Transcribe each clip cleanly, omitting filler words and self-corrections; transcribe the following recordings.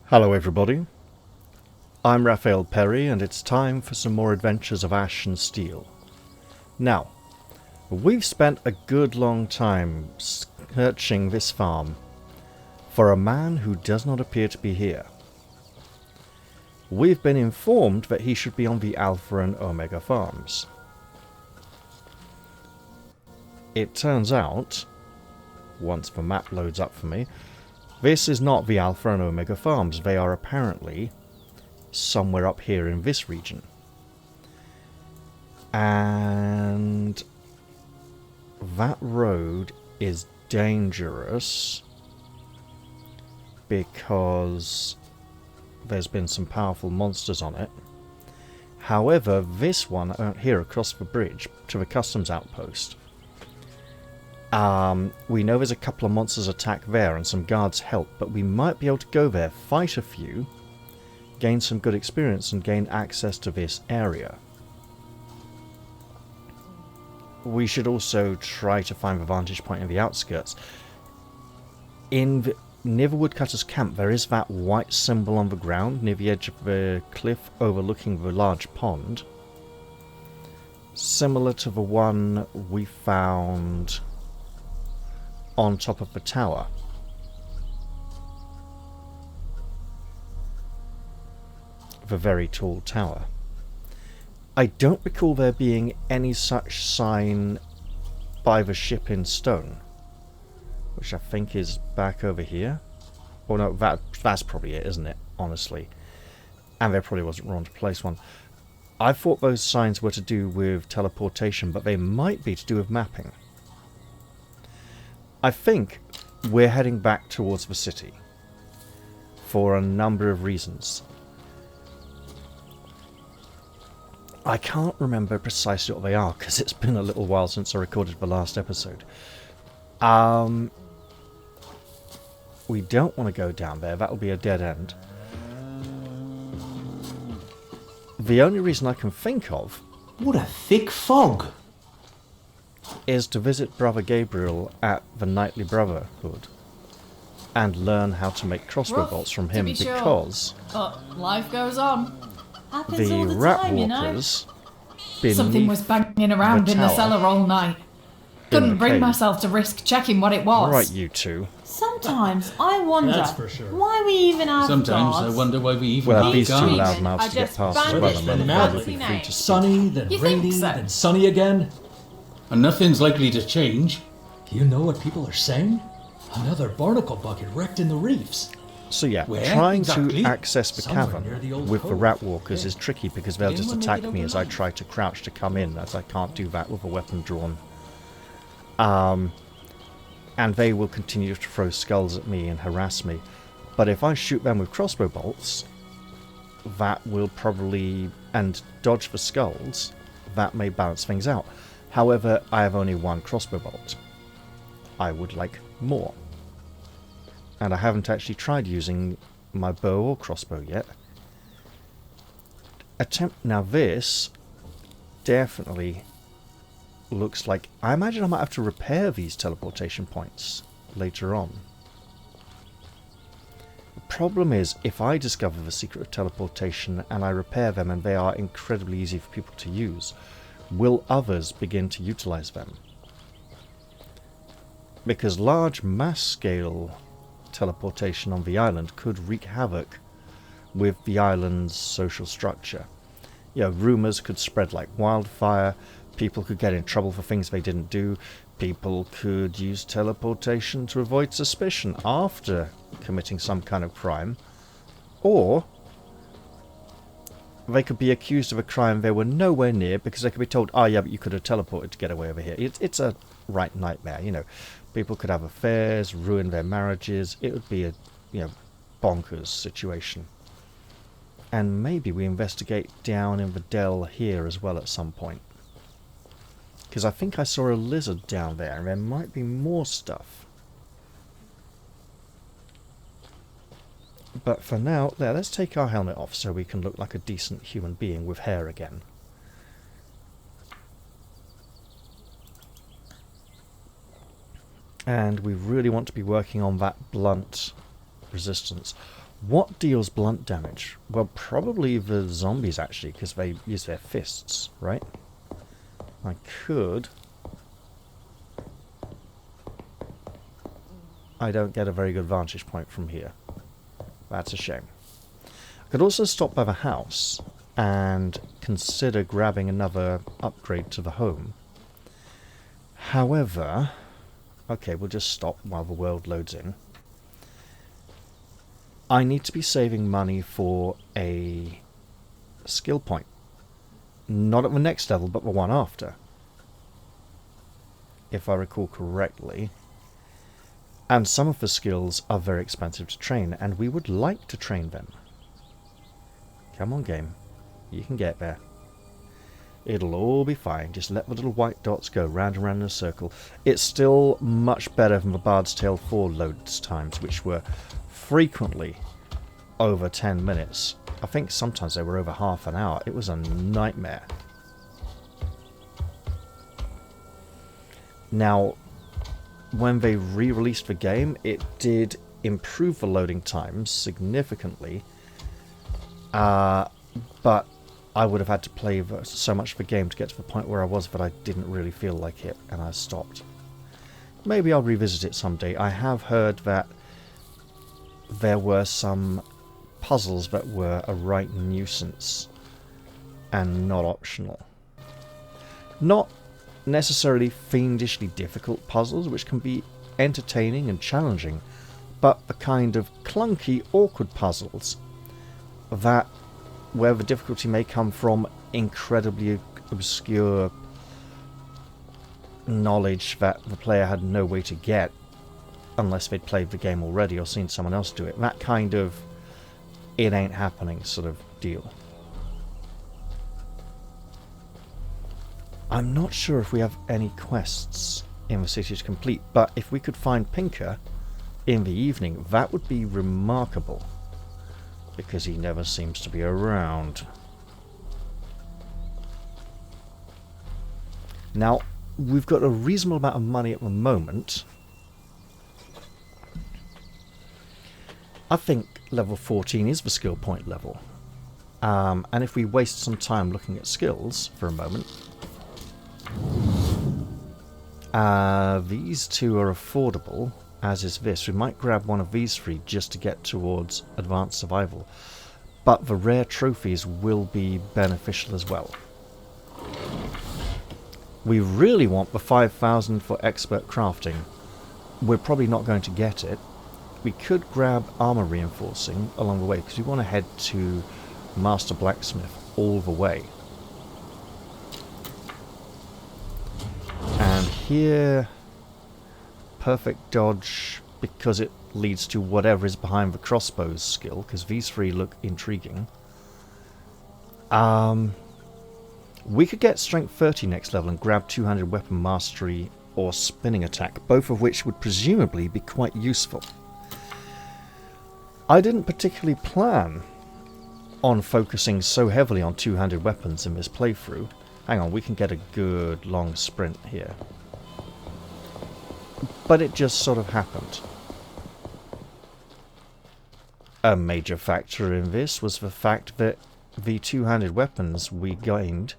Hello everybody, I'm Raphael Perry and it's time for some more adventures of Ash and Steel. Now, we've spent a good long time searching this farm for a man who does not appear to be here. We've been informed that he should be on the Alpha and Omega farms. It turns out, once the map loads up for me, this is not the Alpha and Omega farms. They are apparently somewhere up here in this region. And that road is dangerous because there's been some powerful monsters on it. However, this one out here across the bridge to the customs outpost, we know there's a couple of monsters attack there and some guards help, but we might be able to go there, fight a few, gain some good experience and gain access to this area. We should also try to find the vantage point in the outskirts. Near the woodcutter's camp there is that white symbol on the ground near the edge of the cliff overlooking the large pond. Similar to the one we found on top of the tower. The very tall tower. I don't recall there being any such sign by the ship in stone, which I think is back over here. Oh no, that's probably it, isn't it? Honestly. And there probably wasn't wrong to place one. I thought those signs were to do with teleportation, but they might be to do with mapping. I think we're heading back towards the city for a number of reasons. I can't remember precisely what they are because it's been a little while since I recorded the last episode. We don't want to go down there, that'll be a dead end. The only reason I can think of... What a thick fog! ...is to visit Brother Gabriel at the Knightly Brotherhood and learn how to make crossbow bolts from him because... But life goes on. Happens the all the rat time, walkers Something was banging around in the cellar all night. Couldn't bring myself to risk checking what it was. Right, you two. Sometimes I wonder That's for sure. why we even have Sometimes guards. I wonder why we even Well, have these two guards. loudmouths to get past as well, and then mad. they'll be free to speak. Sunny, then You rainy, think so? then sunny again. And nothing's likely to change. Do you know what people are saying? Another barnacle bucket wrecked in the reefs. So yeah, Where trying exactly? to access the Somewhere cavern near the old with the cove. rat walkers is tricky because they'll just Anyone attack make it me as I overnight? try to crouch to come in, as I can't do that with a weapon drawn. And they will continue to throw skulls at me and harass me. But if I shoot them with crossbow bolts, that will probably... and dodge the skulls, that may balance things out. However, I have only one crossbow bolt. I would like more. And I haven't actually tried using my bow or crossbow yet. Now this definitely looks like... I imagine I might have to repair these teleportation points later on. The problem is, if I discover the secret of teleportation and I repair them and they are incredibly easy for people to use, will others begin to utilize them? Because large mass scale teleportation on the island could wreak havoc with the island's social structure. You know, rumours could spread like wildfire, people could get in trouble for things they didn't do, people could use teleportation to avoid suspicion after committing some kind of crime, or they could be accused of a crime they were nowhere near because they could be told, oh yeah, but you could have teleported to get away over here. It's a right nightmare, you know. People could have affairs, ruin their marriages. It would be a, bonkers situation. And maybe we investigate down in the dell here as well at some point. Because I think I saw a lizard down there, and there might be more stuff. But for now, let's take our helmet off so we can look like a decent human being with hair again. And we really want to be working on that blunt resistance. What deals blunt damage? Well, probably the zombies, actually, because they use their fists, right? I could... I don't get a very good vantage point from here. That's a shame. I could also stop by the house and consider grabbing another upgrade to the home. However... Okay, we'll just stop while the world loads in. I need to be saving money for a skill point. Not at the next level, but the one after. If I recall correctly. And some of the skills are very expensive to train, and we would like to train them. Come on, game. You can get there. It'll all be fine. Just let the little white dots go round and round in a circle. It's still much better than the Bard's Tale 4 loads times, which were frequently over 10 minutes. I think sometimes they were over half an hour. It was a nightmare. Now, when they re-released the game, it did improve the loading times significantly. But I would have had to play so much of the game to get to the point where I was that I didn't really feel like it, and I stopped. Maybe I'll revisit it someday. I have heard that there were some puzzles that were a right nuisance and not optional. Not necessarily fiendishly difficult puzzles, which can be entertaining and challenging, but the kind of clunky, awkward puzzles that where the difficulty may come from incredibly obscure knowledge that the player had no way to get unless they'd played the game already or seen someone else do it. That kind of it ain't happening sort of deal. I'm not sure if we have any quests in the city to complete, but if we could find Pinker in the evening, that would be remarkable, because he never seems to be around. Now, we've got a reasonable amount of money at the moment. I think level 14 is the skill point level. And if we waste some time looking at skills for a moment, these two are affordable, as is this. We might grab one of these three just to get towards advanced survival, but the rare trophies will be beneficial as well. We really want the 5,000 for expert crafting. We're probably not going to get it. We could grab armor reinforcing along the way, because we want to head to Master Blacksmith all the way. And here, perfect dodge, because it leads to whatever is behind the crossbows skill, because these three look intriguing. We could get strength 30 next level and grab 200 weapon mastery or spinning attack, both of which would presumably be quite useful. I didn't particularly plan on focusing so heavily on 200 weapons in this playthrough. Hang on, we can get a good long sprint here. But it just sort of happened. A major factor in this was the fact that the 200 weapons we gained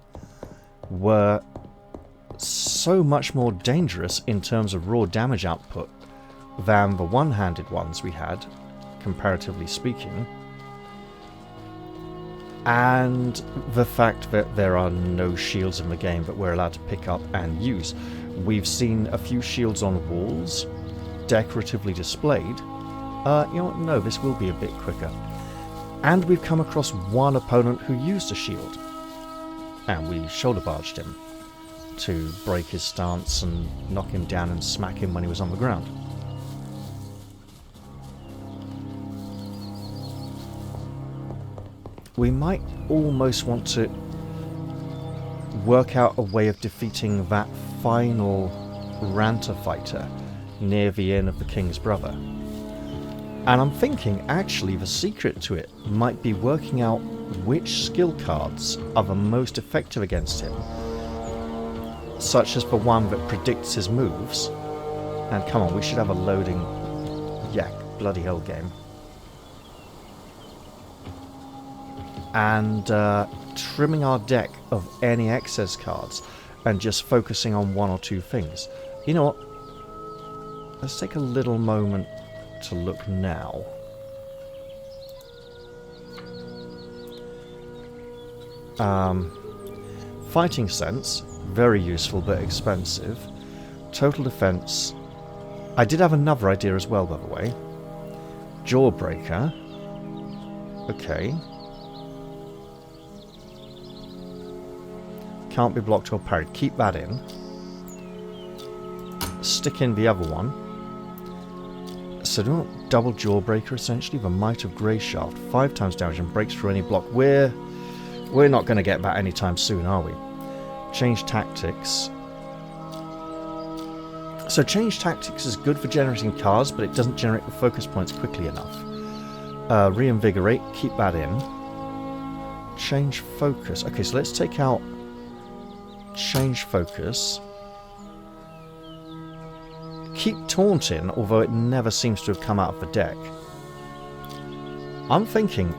were so much more dangerous in terms of raw damage output than the one-handed ones we had, comparatively speaking. And the fact that there are no shields in the game that we're allowed to pick up and use. We've seen a few shields on walls, decoratively displayed. You know what? No, this will be a bit quicker. And we've come across one opponent who used a shield. And we shoulder barged him to break his stance and knock him down and smack him when he was on the ground. We might almost want to work out a way of defeating that final Ranter fighter near the Inn of the King's Brother. And I'm thinking, actually, the secret to it might be working out which skill cards are the most effective against him. Such as the one that predicts his moves. And come on, we should have a loading... Yeah, bloody hell game. and trimming our deck of any excess cards and just focusing on one or two things. You know what? Let's take a little moment to look now. Fighting sense, very useful but expensive. Total defense. I did have another idea as well, by the way. Jawbreaker. Okay. Can't be blocked or parried. Keep that in. Stick in the other one. So do not double Jawbreaker, essentially. The Might of Greyshaft. 5 times damage and breaks through any block. We're not going to get that anytime soon, are we? Change Tactics. So Change Tactics is good for generating cards, but it doesn't generate the focus points quickly enough. Reinvigorate. Keep that in. Change Focus. Okay, so let's take out Change Focus. Keep Taunting, although it never seems to have come out of the deck. I'm thinking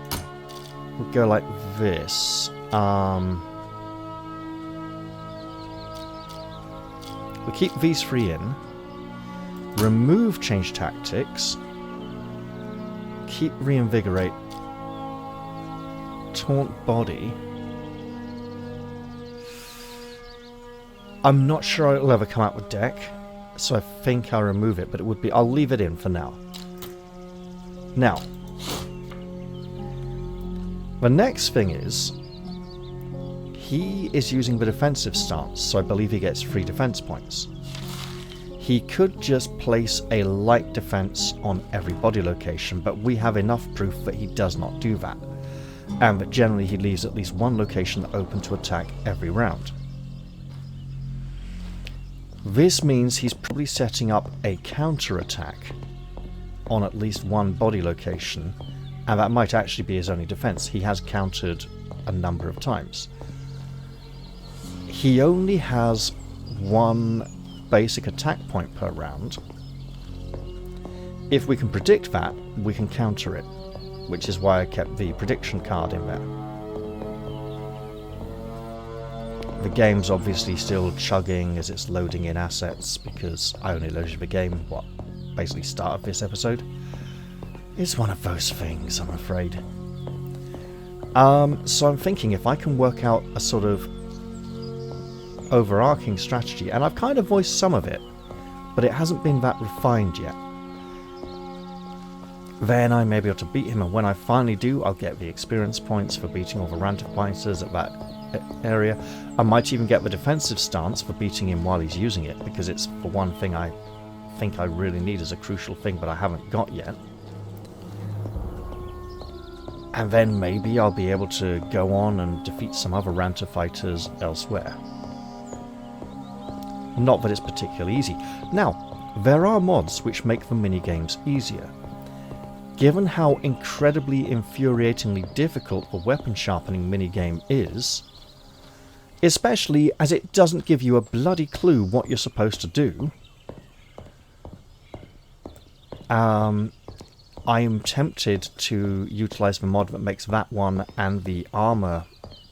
we'll go like this. We keep these 3 in. Remove Change Tactics. Keep Reinvigorate. Taunt Body. I'm not sure it'll ever come out with deck, so I think I'll remove it, but it would be... I'll leave it in for now. Now, the next thing is, he is using the defensive stance, so I believe he gets 3 defense points. He could just place a light defense on every body location, but we have enough proof that he does not do that, and that generally he leaves at least one location open to attack every round. This means he's probably setting up a counter-attack on at least one body location, and that might actually be his only defense. He has countered a number of times. He only has 1 basic attack point per round. If we can predict that, we can counter it, which is why I kept the prediction card in there. The game's obviously still chugging as it's loading in assets, because I only loaded the game, basically start of this episode. It's one of those things, I'm afraid. So I'm thinking if I can work out a sort of overarching strategy, and I've kind of voiced some of it, but it hasn't been that refined yet, then I may be able to beat him, and when I finally do, I'll get the experience points for beating all the random fighters at that area. I might even get the defensive stance for beating him while he's using it, because it's the one thing I think I really need as a crucial thing, but I haven't got yet. And then maybe I'll be able to go on and defeat some other Ranter fighters elsewhere. Not that it's particularly easy. Now, there are mods which make the minigames easier. Given how incredibly infuriatingly difficult the weapon sharpening minigame is, especially as it doesn't give you a bloody clue what you're supposed to do, I am tempted to utilize the mod that makes that one and the armor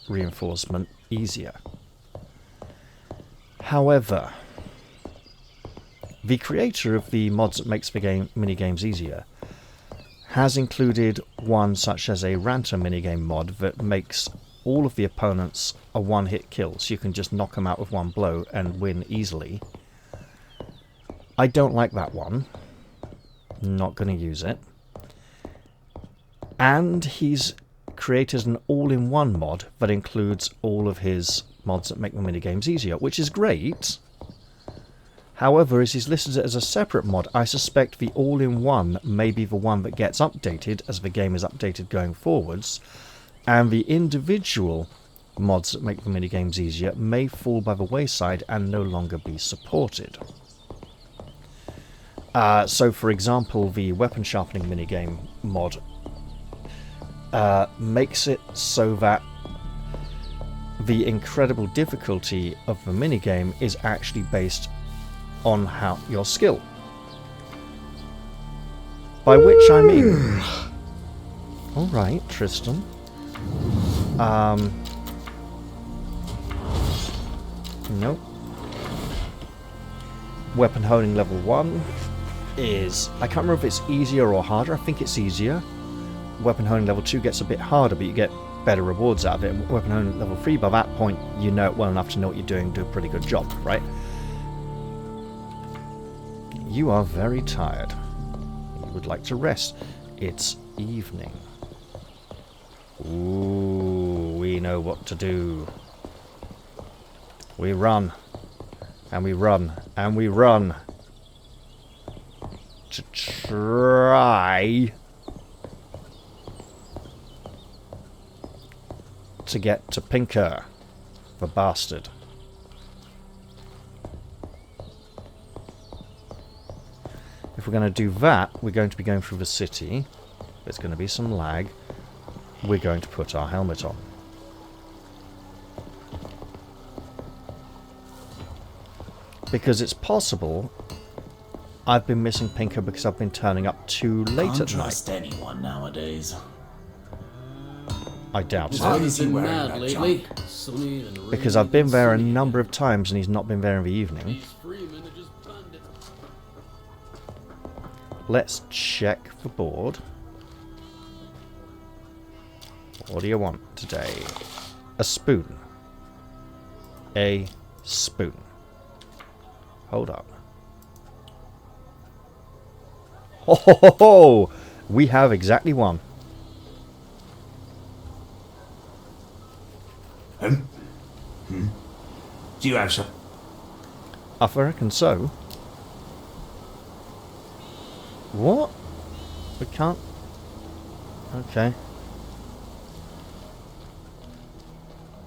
reinforcement easier. However, the creator of the mods that makes the minigames easier has included one such as a Ranter minigame mod that makes all of the opponents a one-hit kill, so you can just knock them out with one blow and win easily. I don't like that one. Not going to use it. And he's created an all-in-one mod that includes all of his mods that make the minigames easier, which is great. However, as he's listed it as a separate mod, I suspect the all-in-one may be the one that gets updated as the game is updated going forwards, and the individual mods that make the minigames easier may fall by the wayside and no longer be supported. So, for example, the weapon sharpening minigame mod makes it so that the incredible difficulty of the minigame is actually based on your skill. By which I mean... Alright, Tristan. Nope. Weapon honing level 1 is... I can't remember if it's easier or harder. I think it's easier. Weapon honing level 2 gets a bit harder, but you get better rewards out of it. Weapon honing level 3, by that point, you know it well enough to know what you're doing, do a pretty good job, right? You are very tired. You would like to rest. It's evening. Ooh, we know what to do. We run. And we run. And we run. To try to get to Pinker, the bastard. If we're going to do that, we're going to be going through the city. There's going to be some lag. We're going to put our helmet on. Because it's possible I've been missing Pinker because I've been turning up too late Can't at night. trust anyone nowadays. I doubt Why it. What is has he been wearing mad that lately? Sunny and Because rainy I've been and there a sunny number again. of times and he's not been there in the evening. These Freemen are just bandits. Let's check the board. What do you want today? A spoon. A spoon. Hold up. Ho ho ho ho! We have exactly one. Do you have some? I reckon so. What? We can't... Okay.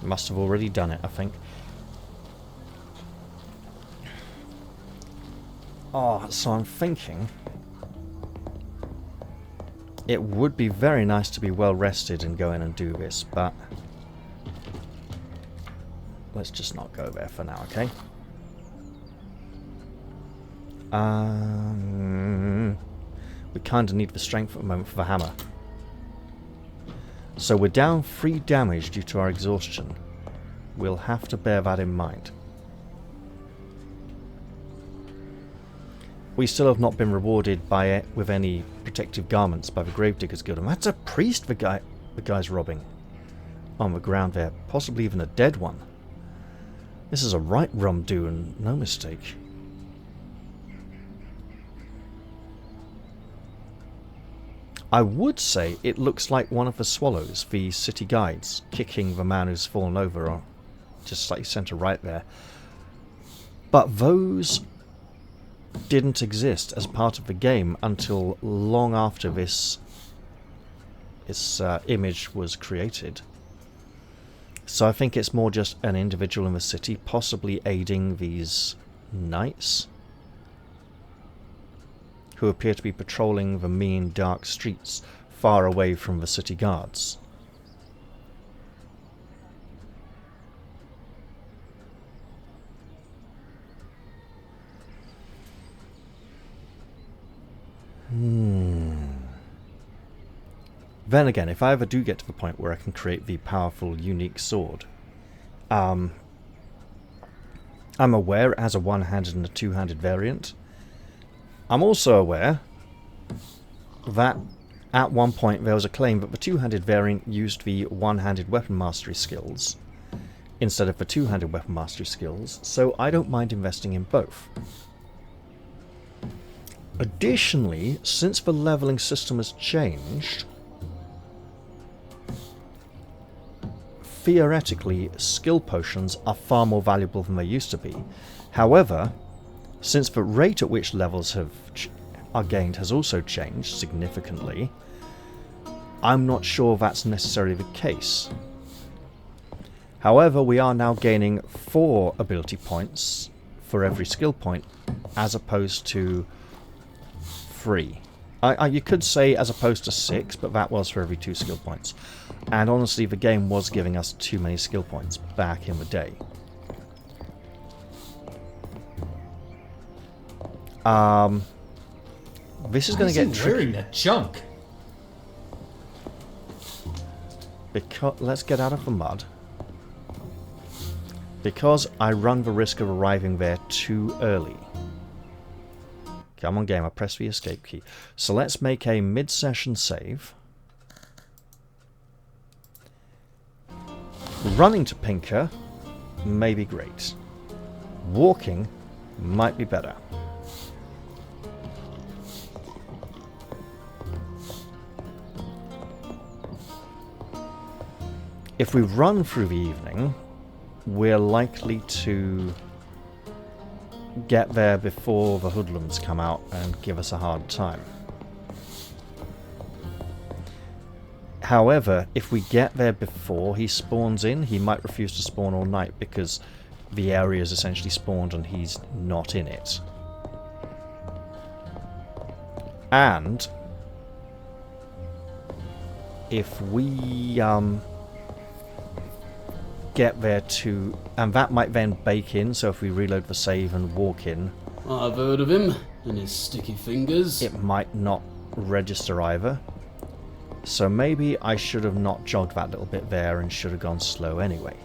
Must have already done it, I think. Oh, so I'm thinking... It would be very nice to be well rested and go in and do this, but... Let's just not go there for now, okay? We kind of need the strength at the moment for the hammer. So we're down 3 damage due to our exhaustion. We'll have to bear that in mind. We still have not been rewarded by it with any protective garments by the Gravediggers Guild. And that's a priest the guy's robbing. On the ground there. Possibly even a dead one. This is a right rum do and no mistake. I would say it looks like one of the swallows, the city guides, kicking the man who's fallen over, or just slightly centre right there. But those didn't exist as part of the game until long after this image was created. So I think it's more just an individual in the city, possibly aiding these knights, who appear to be patrolling the mean, dark streets far away from the city guards. Then again, if I ever do get to the point where I can create the powerful, unique sword, I'm aware it has a one-handed and a two-handed variant. I'm also aware that at one point there was a claim that the two-handed variant used the one-handed weapon mastery skills instead of the two-handed weapon mastery skills, so I don't mind investing in both. Additionally, since the leveling system has changed, theoretically, skill potions are far more valuable than they used to be. However, since the rate at which levels are gained has also changed significantly, I'm not sure that's necessarily the case. However, we are now gaining 4 ability points for every skill point, as opposed to 3. You could say as opposed to 6, but that was for every 2 skill points. And honestly, the game was giving us too many skill points back in the day. This is going to get tricky. Wearing that junk. because let's get out of the mud. Because I run the risk of arriving there too early. Come on, game. I press the escape key. So let's make a mid-session save. Running to Pinker may be great. Walking might be better. If we run through the evening, we're likely to get there before the hoodlums come out and give us a hard time. However, if we get there before he spawns in, he might refuse to spawn all night because the area is essentially spawned and he's not in it. And if we get there too, and that might then bake in, so if we reload the save and walk in, I've heard of him and his sticky fingers. it might not register either. So maybe I should have not jogged that little bit there and should have gone slow anyway.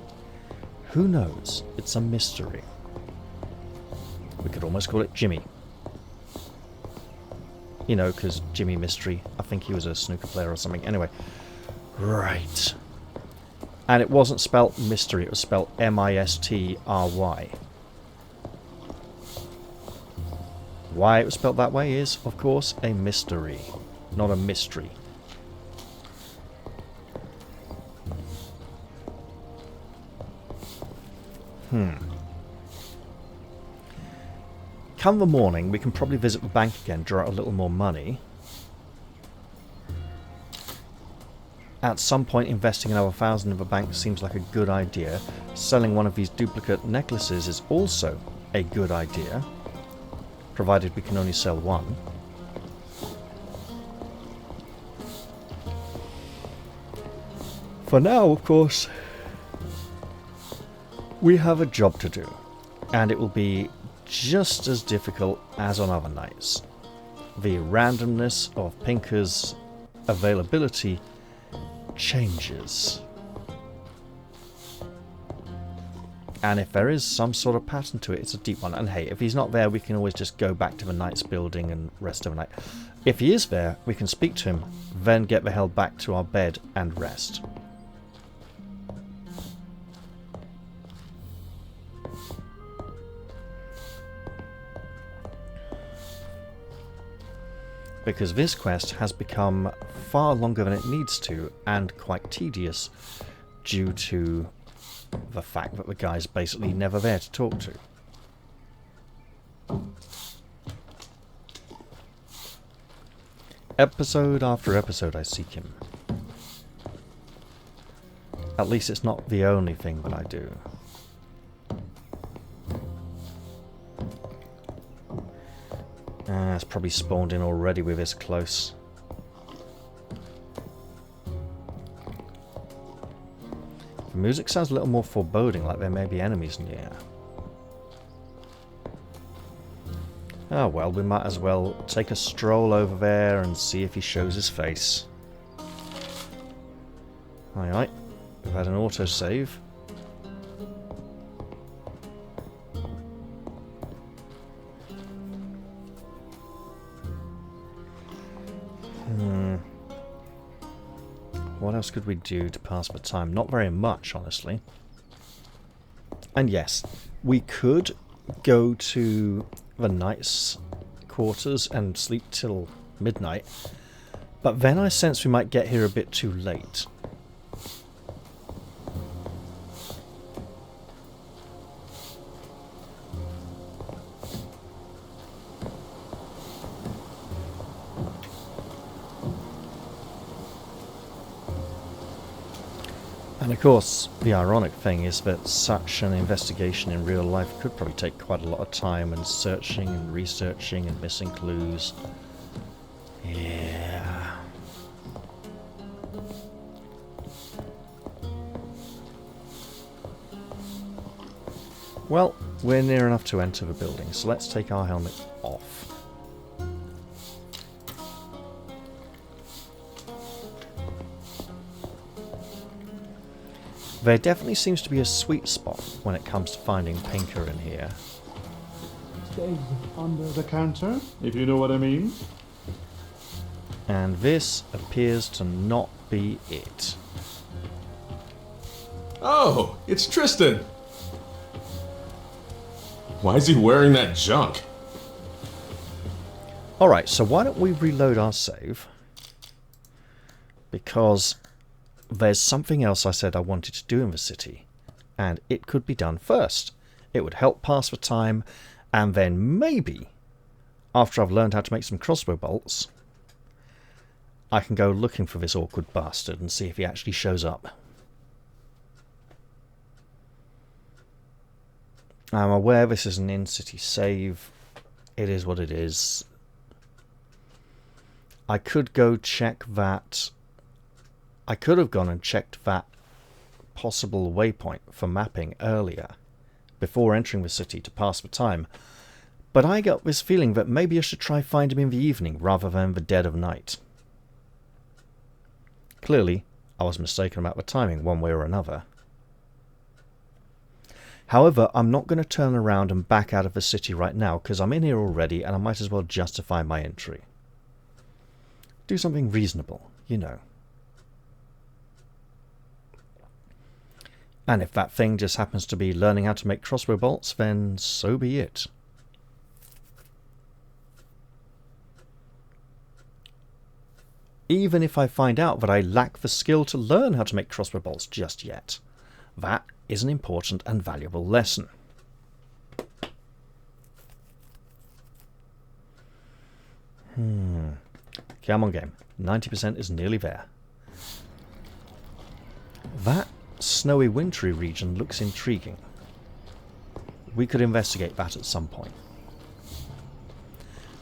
Who knows? It's a mystery. We could almost call it Jimmy. You know, because Jimmy Mystery. I think he was a snooker player or something. Anyway. Right. And it wasn't spelt mystery, it was spelt M-I-S-T-R-Y. Why it was spelt that way is, of course, a mystery, not a mystery. Come the morning, we can probably visit the bank again, draw out a little more money. At some point, investing another 1,000 in the bank seems like a good idea. Selling one of these duplicate necklaces is also a good idea, provided we can only sell one. For now, of course, we have a job to do, and it will be just as difficult as on other nights. The randomness of Pinker's availability changes. And if there is some sort of pattern to it, it's a deep one. And hey, if he's not there, we can always just go back to the Knight's building and rest overnight. If he is there, we can speak to him, then get the hell back to our bed and rest. Because this quest has become far longer than it needs to, and quite tedious, due to the fact that the guy's basically never there to talk to. Episode after episode I seek him. At least it's not the only thing that I do. It's probably spawned in already with this close. The music sounds a little more foreboding, like there may be enemies near. Oh well, we might as well take a stroll over there and see if he shows his face. Alright, we've had an autosave. What else could we do to pass the time? Not very much, honestly. And yes, we could go to the Knight's quarters and sleep till midnight, but then I sense we might get here a bit too late. And of course, the ironic thing is that such an investigation in real life could probably take quite a lot of time and searching and researching and missing clues. Yeah. Well, we're near enough to enter the building, so let's take our helmet off. There definitely seems to be a sweet spot when it comes to finding Pinker in here. Stays under the counter, if you know what I mean. And this appears to not be it. Oh, it's Tristan! Why is he wearing that junk? Alright, so why don't we reload our save? Because there's something else I said I wanted to do in the city, and it could be done first. It would help pass the time, and then maybe, after I've learned how to make some crossbow bolts, I can go looking for this awkward bastard and see if he actually shows up. I'm aware this is an in-city save. It is what it is. I could go check that. I could have gone and checked that possible waypoint for mapping earlier, before entering the city to pass the time, but I got this feeling that maybe I should try find him in the evening rather than the dead of night. Clearly, I was mistaken about the timing one way or another. However, I'm not going to turn around and back out of the city right now, because I'm in here already and I might as well justify my entry. Do something reasonable, you know. And if that thing just happens to be learning how to make crossbow bolts, then so be it. Even if I find out that I lack the skill to learn how to make crossbow bolts just yet, that is an important and valuable lesson. Come on, game. 90% is nearly there. That snowy wintry region looks intriguing. We could investigate that at some point.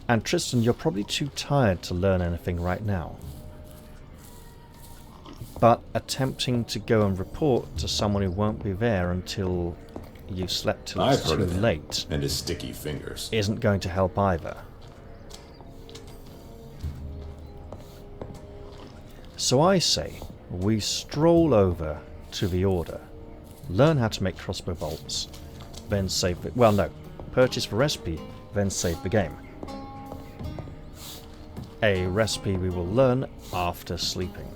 And Tristan, you're probably too tired to learn anything right now. But attempting to go and report to someone who won't be there until you slept till it's too late and his sticky fingers isn't going to help either. So I say we stroll over to the Order, learn how to make crossbow bolts, then save it. Well, no, purchase the recipe, then save the game. A recipe we will learn after sleeping.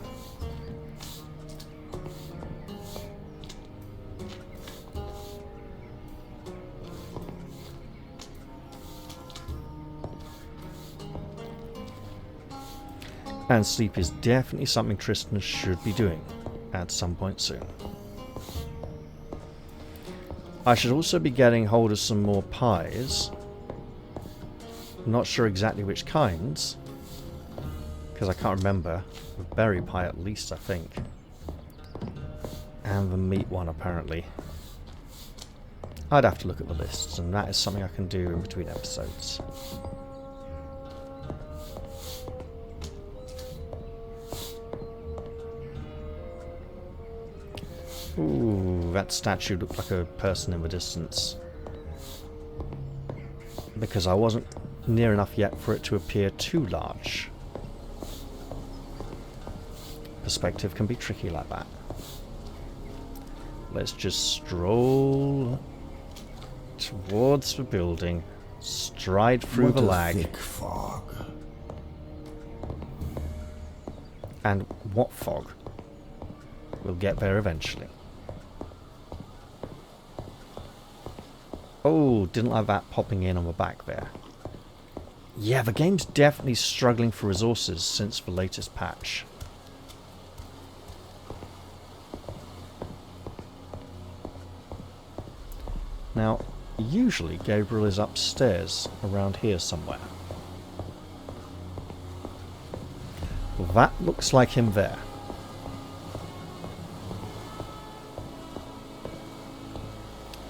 And sleep is definitely something Tristan should be doing at some point soon. I should also be getting hold of some more pies. Not sure exactly which kinds, because I can't remember. The berry pie at least, I think. And the meat one, apparently. I'd have to look at the lists, and that is something I can do in between episodes. Ooh, that statue looked like a person in the distance. Because I wasn't near enough yet for it to appear too large. Perspective can be tricky like that. Let's just stroll towards the building, stride through the lag. Thick fog. And what fog? We'll get there eventually. Oh, didn't like that popping in on the back there. Yeah, the game's definitely struggling for resources since the latest patch. Now, usually Gabriel is upstairs around here somewhere. Well, that looks like him there.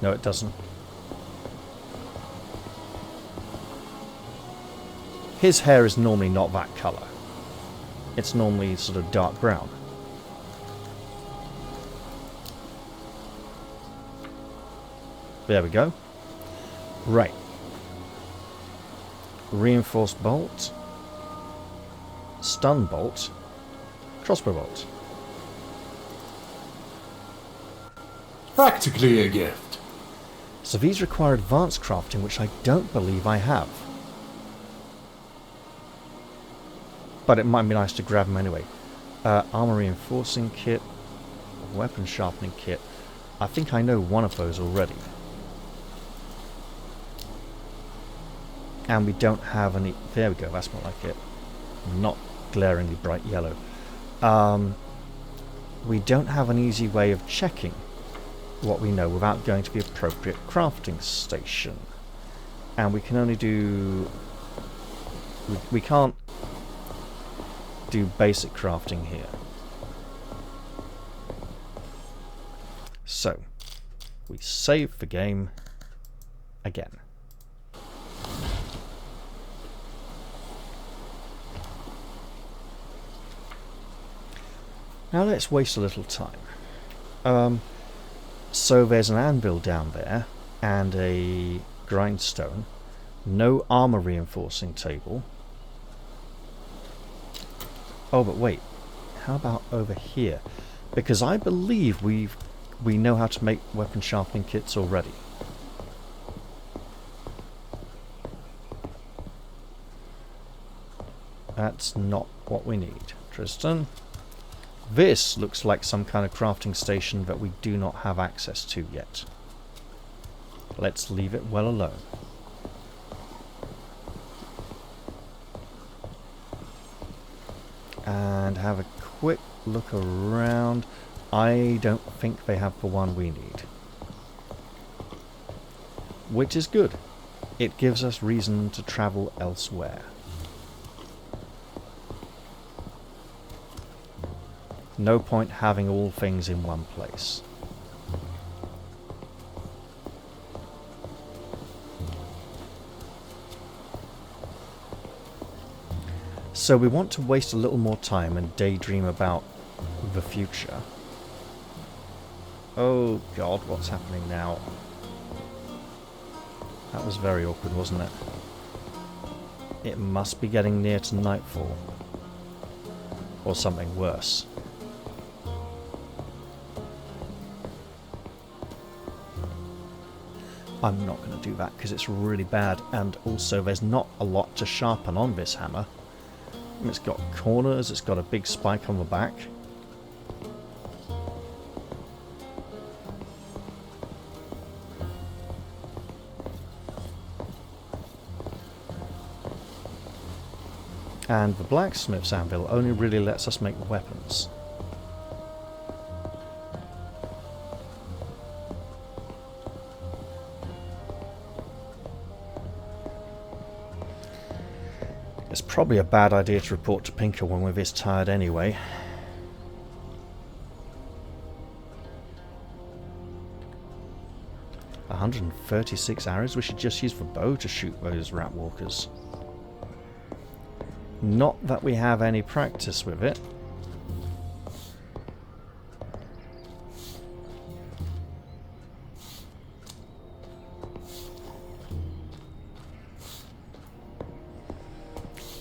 No, it doesn't. His hair is normally not that colour. It's normally sort of dark brown. There we go. Right. Reinforced bolt. Stun bolt. Crossbow bolt. Practically a gift. So these require advanced crafting, which I don't believe I have. But it might be nice to grab them anyway. Armor reinforcing kit, weapon sharpening kit. I think I know one of those already. And we don't have any... There we go, that's more like it. Not glaringly bright yellow. We don't have an easy way of checking what we know without going to the appropriate crafting station. And we can only do... We can't do basic crafting here. So, we save the game again. Now let's waste a little time. So there's an anvil down there and a grindstone. No armor reinforcing table. Oh, but wait. How about over here? Because I believe we know how to make weapon sharpening kits already. That's not what we need. Tristan. This looks like some kind of crafting station that we do not have access to yet. Let's leave it well alone. And have a quick look around. I don't think they have the one we need. Which is good. It gives us reason to travel elsewhere. No point having all things in one place. So we want to waste a little more time and daydream about the future. Oh god, what's happening now? That was very awkward, wasn't it? It must be getting near to nightfall. Or something worse. I'm not going to do that because it's really bad, and also there's not a lot to sharpen on this hammer. It's got corners, it's got a big spike on the back. And the blacksmith's anvil only really lets us make weapons. It's probably a bad idea to report to Pinker when we're this tired anyway. $136 arrows? We should just use the bow to shoot those rat walkers. Not that we have any practice with it.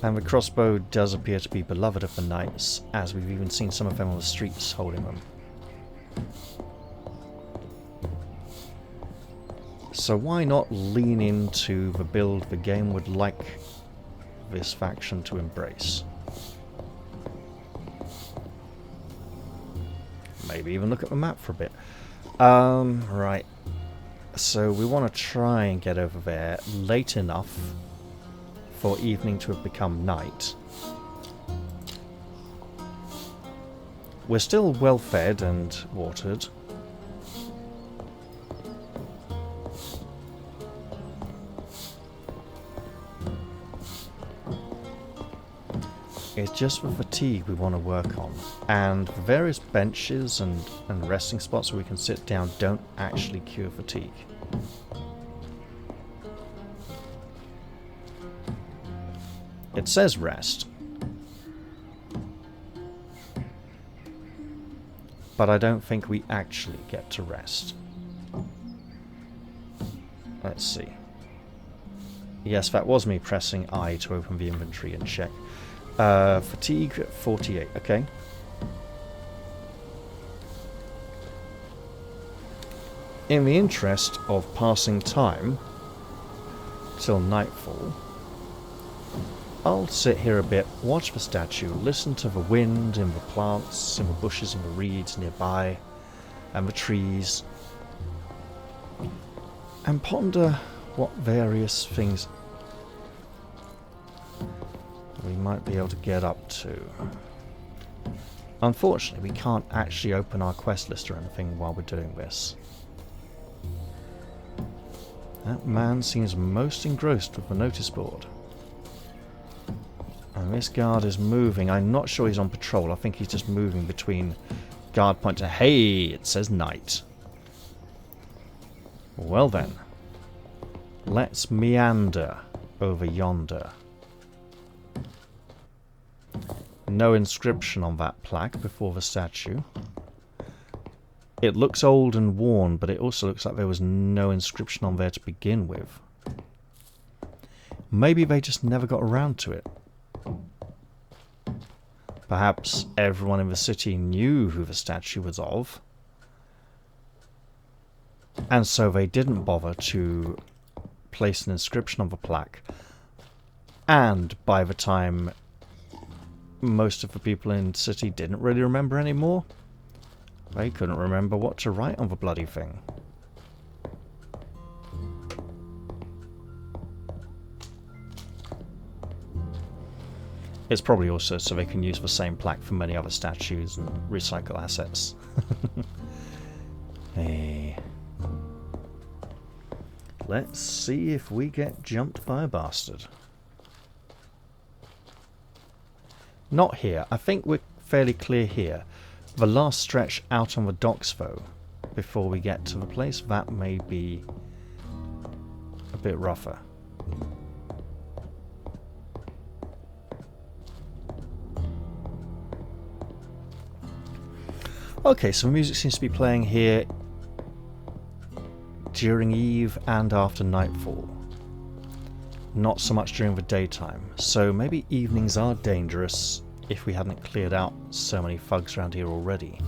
And the crossbow does appear to be beloved of the knights, as we've even seen some of them on the streets holding them. So why not lean into the build the game would like this faction to embrace? Maybe even look at the map for a bit. Right. So we want to try and get over there late enough for evening to have become night. We're still well fed and watered. It's just the fatigue we want to work on, and the various benches and resting spots where we can sit down don't actually cure fatigue. It says rest, but I don't think we actually get to rest. Let's see. Yes, that was me pressing I to open the inventory and check. Fatigue 48, okay. in the interest of passing time till nightfall, I'll sit here a bit, watch the statue, listen to the wind in the plants, in the bushes and the reeds nearby, and the trees, and ponder what various things we might be able to get up to. Unfortunately, we can't actually open our quest list or anything while we're doing this. That man seems most engrossed with the notice board. And this guard is moving. I'm not sure he's on patrol. I think he's just moving between guard points. Hey, it says night. Well then. Let's meander over yonder. No inscription on that plaque before the statue. It looks old and worn, but it also looks like there was no inscription on there to begin with. Maybe they just never got around to it. Perhaps everyone in the city knew who the statue was of, and so they didn't bother to place an inscription on the plaque. And by the time most of the people in the city didn't really remember anymore, they couldn't remember what to write on the bloody thing. It's probably also so they can use the same plaque for many other statues and recycle assets. Hey. Let's see if we get jumped by a bastard. Not here. I think we're fairly clear here. The last stretch out on the docks, though, before we get to the place, that may be a bit rougher. Okay, so the music seems to be playing here during eve and after nightfall. Not so much during the daytime. So maybe evenings are dangerous if we hadn't cleared out so many thugs around here already.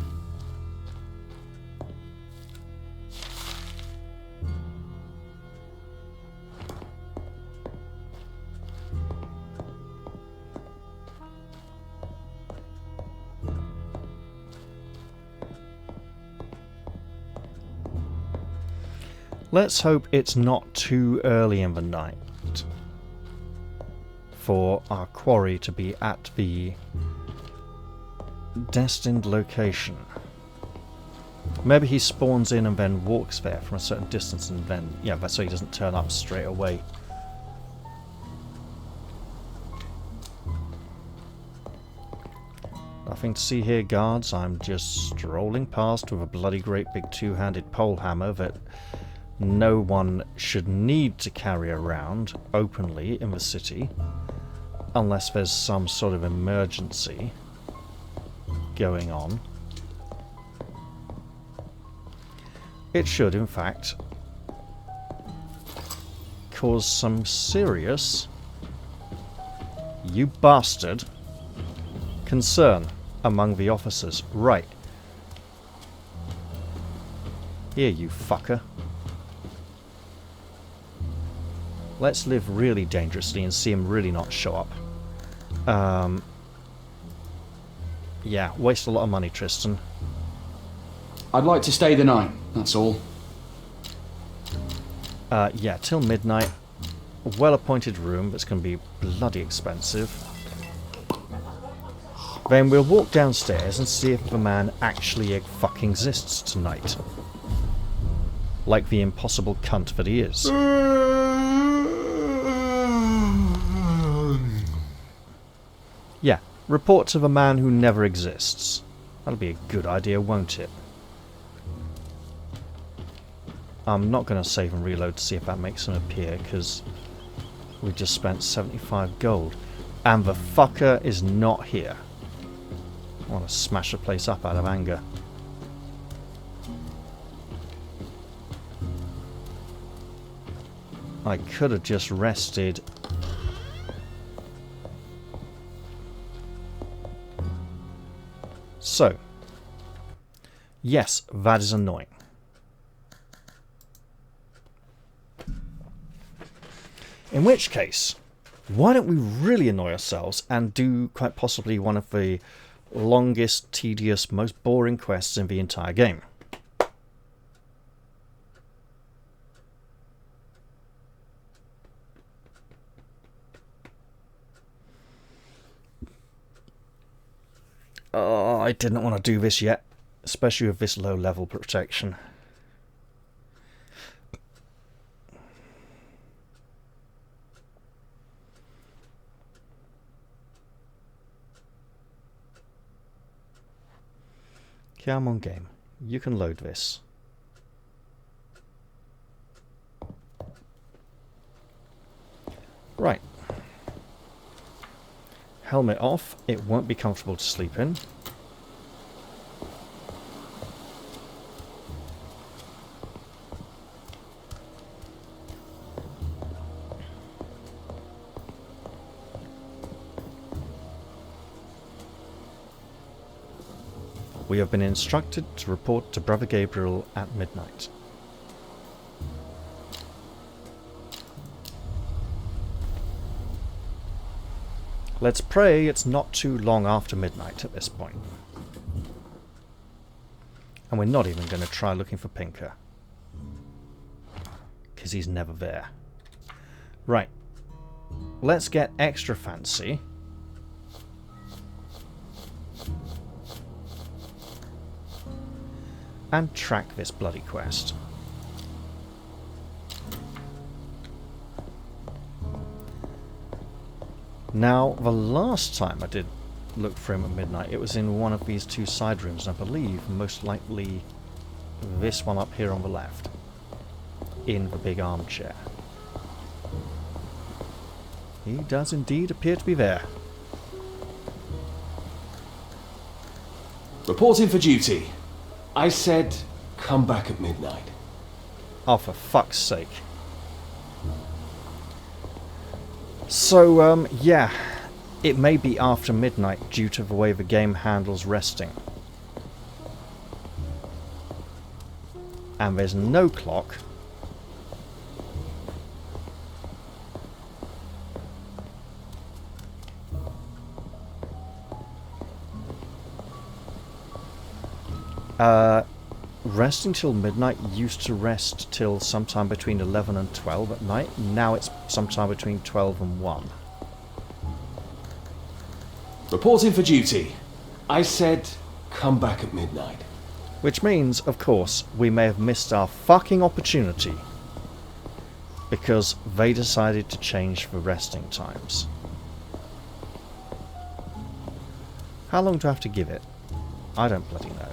Let's hope it's not too early in the night for our quarry to be at the destined location. Maybe he spawns in and then walks there from a certain distance, and then, yeah, that's so he doesn't turn up straight away. Nothing to see here, guards. I'm just strolling past with a bloody great big two-handed pole hammer that no one should need to carry around openly in the city unless there's some sort of emergency going on. It should, in fact, cause some serious, you bastard, concern among the officers. Right. Here, you fucker. Let's live really dangerously and see him really not show up. Yeah, waste a lot of money, Tristan. I'd like to stay the night, that's all. Yeah, till midnight. A well-appointed room that's going to be bloody expensive. Then we'll walk downstairs and see if the man actually fucking exists tonight. Like the impossible cunt that he is. Yeah, report to the man who never exists. That'll be a good idea, won't it? I'm not going to save and reload to see if that makes him appear, because we just spent 75 gold. And the fucker is not here. I want to smash the place up out of anger. I could have just rested. So, yes, that is annoying. In which case, why don't we really annoy ourselves and do quite possibly one of the longest, tedious, most boring quests in the entire game. Oh, I didn't want to do this yet, especially with this low level protection. Come on, game. You can load this. Right. Helmet off. It won't be comfortable to sleep in. We have been instructed to report to Brother Gabriel at midnight. Let's pray it's not too long after midnight at this point. And we're not even going to try looking for Pinker, because he's never there. Right. Let's get extra fancy. And track this bloody quest. Now, the last time I did look for him at midnight, it was in one of these two side rooms, and I believe most likely this one up here on the left, in the big armchair. He does indeed appear to be there. Reporting for duty. I said, come back at midnight. Oh, for fuck's sake. So, yeah. It may be after midnight due to the way the game handles resting. And there's no clock. Resting till midnight used to rest till sometime between 11 and 12 at night. Now it's sometime between 12 and 1. Reporting for duty. I said, come back at midnight. Which means, of course, we may have missed our fucking opportunity because they decided to change the resting times. How long do I have to give it? I don't bloody know.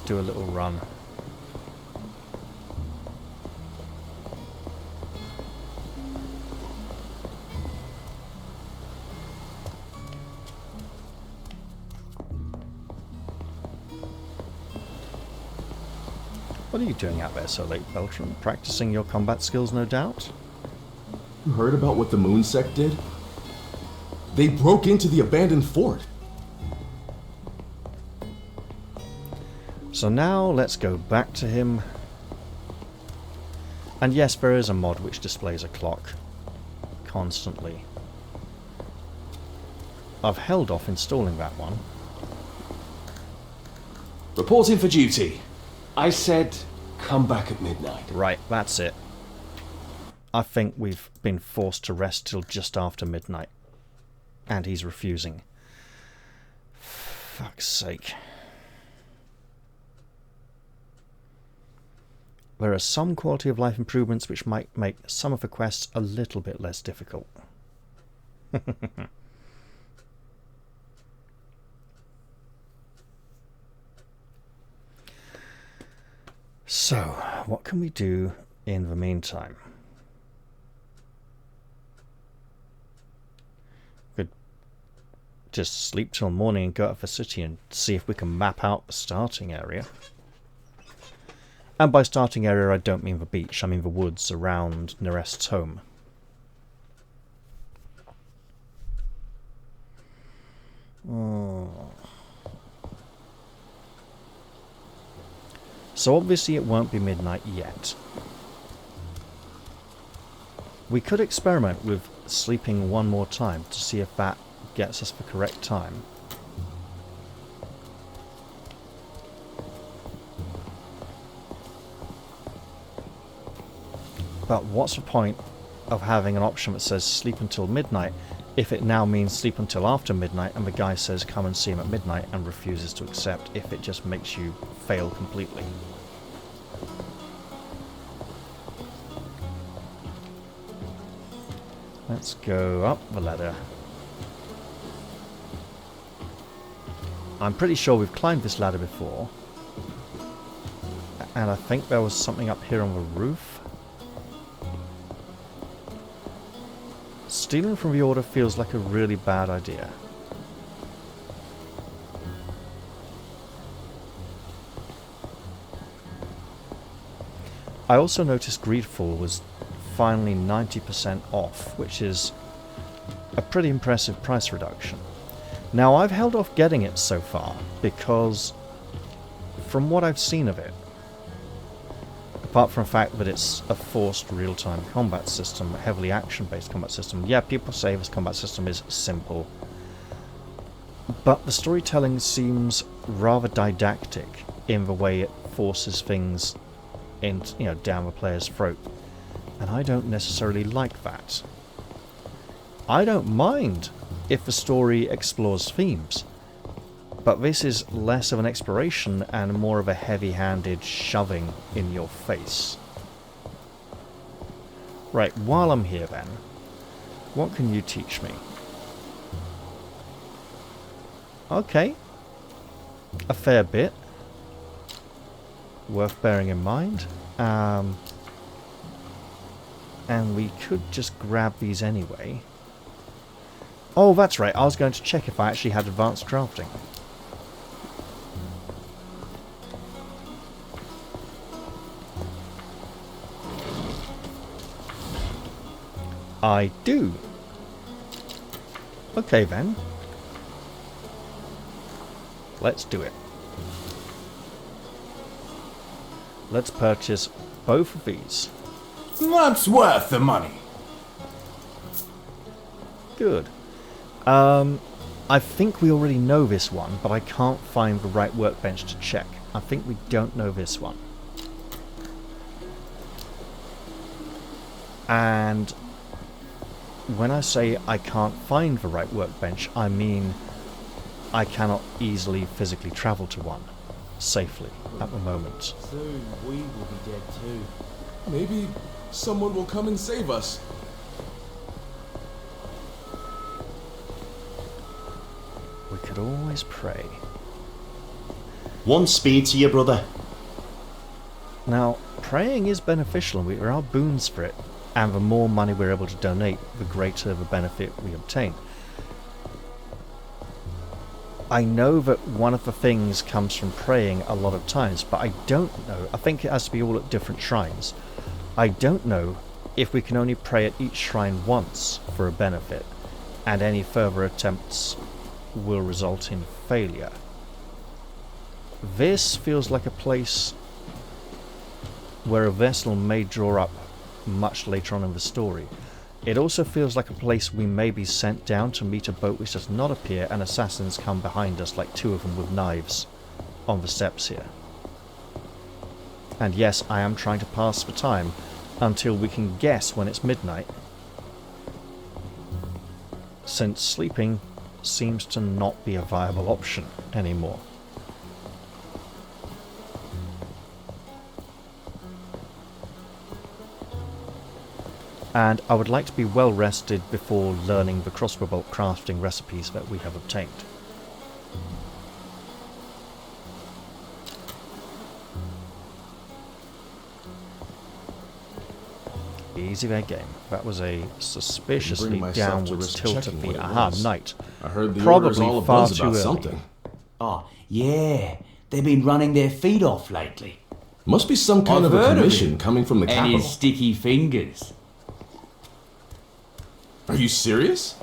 Do a little run. What are you doing out there so late, Beltram? Practicing your combat skills, no doubt? You heard about what the Moon Sect did? They broke into the abandoned fort. So now let's go back to him. And yes, there is a mod which displays a clock constantly. I've held off installing that one. Reporting for duty. I said, come back at midnight. Right, that's it. I think we've been forced to rest till just after midnight. And he's refusing. Fuck's sake. There are some quality of life improvements which might make some of the quests a little bit less difficult. So, what can we do in the meantime? Could just sleep till morning and go out of the city and see if we can map out the starting area. And by starting area, I don't mean the beach, I mean the woods around Nerest's home. So obviously it won't be midnight yet. We could experiment with sleeping one more time to see if that gets us the correct time. But what's the point of having an option that says sleep until midnight if it now means sleep until after midnight and the guy says come and see him at midnight and refuses to accept if it just makes you fail completely? Let's go up the ladder. I'm pretty sure we've climbed this ladder before. And I think there was something up here on the roof. Stealing from the Order feels like a really bad idea. I also noticed Greedfall was finally 90% off, which is a pretty impressive price reduction. Now, I've held off getting it so far because from what I've seen of it, apart from the fact that it's a forced real-time combat system, a heavily action-based combat system, yeah, people say this combat system is simple, but the storytelling seems rather didactic in the way it forces things in, down the player's throat. And I don't necessarily like that. I don't mind if the story explores themes, but this is less of an exploration and more of a heavy-handed shoving in your face. Right, while I'm here then, what can you teach me? Okay, a fair bit. Worth bearing in mind. And we could just grab these anyway. Oh, that's right. I was going to check if I actually had advanced crafting. I do. Okay then. Let's do it. Let's purchase both of these. That's worth the money. Good. I think we already know this one, but I can't find the right workbench to check. I think we don't know this one. And when I say I can't find the right workbench, I mean I cannot easily physically travel to one safely at the moment. Soon we will be dead too. Maybe someone will come and save us. We could always pray. One speed to your brother. Now, praying is beneficial and there are boons for it, and the more money we're able to donate, the greater the benefit we obtain. I know that one of the things comes from praying a lot of times, but I don't know. I think it has to be all at different shrines. I don't know if we can only pray at each shrine once for a benefit, and any further attempts will result in failure. This feels like a place where a vessel may draw up much later on in the story. It also feels like a place we may be sent down to meet a boat which does not appear and assassins come behind us like two of them with knives on the steps here. And yes, I am trying to pass the time until we can guess when it's midnight, since sleeping seems to not be a viable option anymore. And I would like to be well rested before learning the crossbow bolt crafting recipes that we have obtained. Easy there, game. That was a suspiciously downwards tilt of the night. I heard the order's all Probably far abuzz too about early. something. Oh, yeah. They've been running their feet off lately. Must be some kind I've of a heard of commission it. coming from the And capital. his sticky fingers. Are you serious?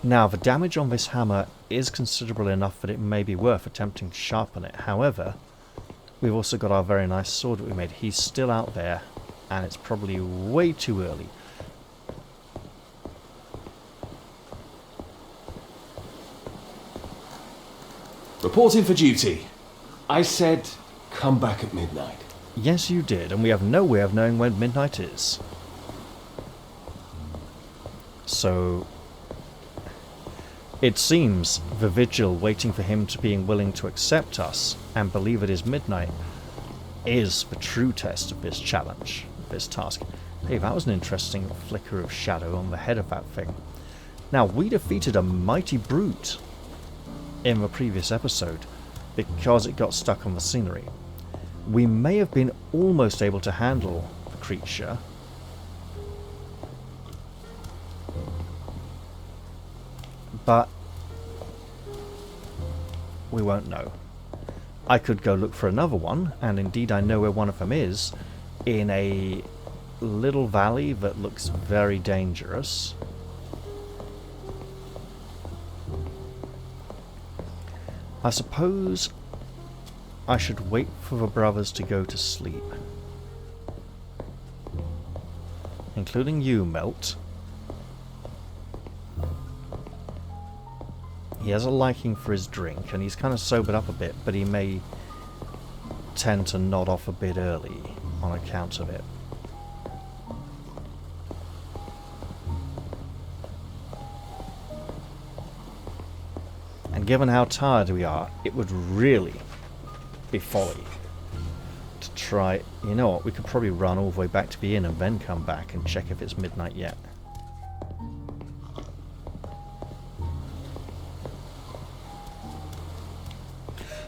Now, the damage on this hammer is considerable enough that it may be worth attempting to sharpen it. However, we've also got our very nice sword that we made. He's still out there, and it's probably way too early. Reporting for duty. I said, come back at midnight. Yes, you did, and we have no way of knowing when midnight is. So, it seems the Vigil waiting for him to being willing to accept us and believe it is midnight is the true test of this challenge, this task. Hey, that was an interesting flicker of shadow on the head of that thing. Now, we defeated a mighty brute in the previous episode because it got stuck on the scenery. We may have been almost able to handle the creature, but we won't know. I could go look for another one, and indeed I know where one of them is, in a little valley that looks very dangerous. I suppose I should wait for the brothers to go to sleep. Including you, Melt. He has a liking for his drink, and he's kind of sobered up a bit, but he may tend to nod off a bit early on account of it. And given how tired we are, it would really be folly to try... You know what, we could probably run all the way back to the inn and then come back and check if it's midnight yet.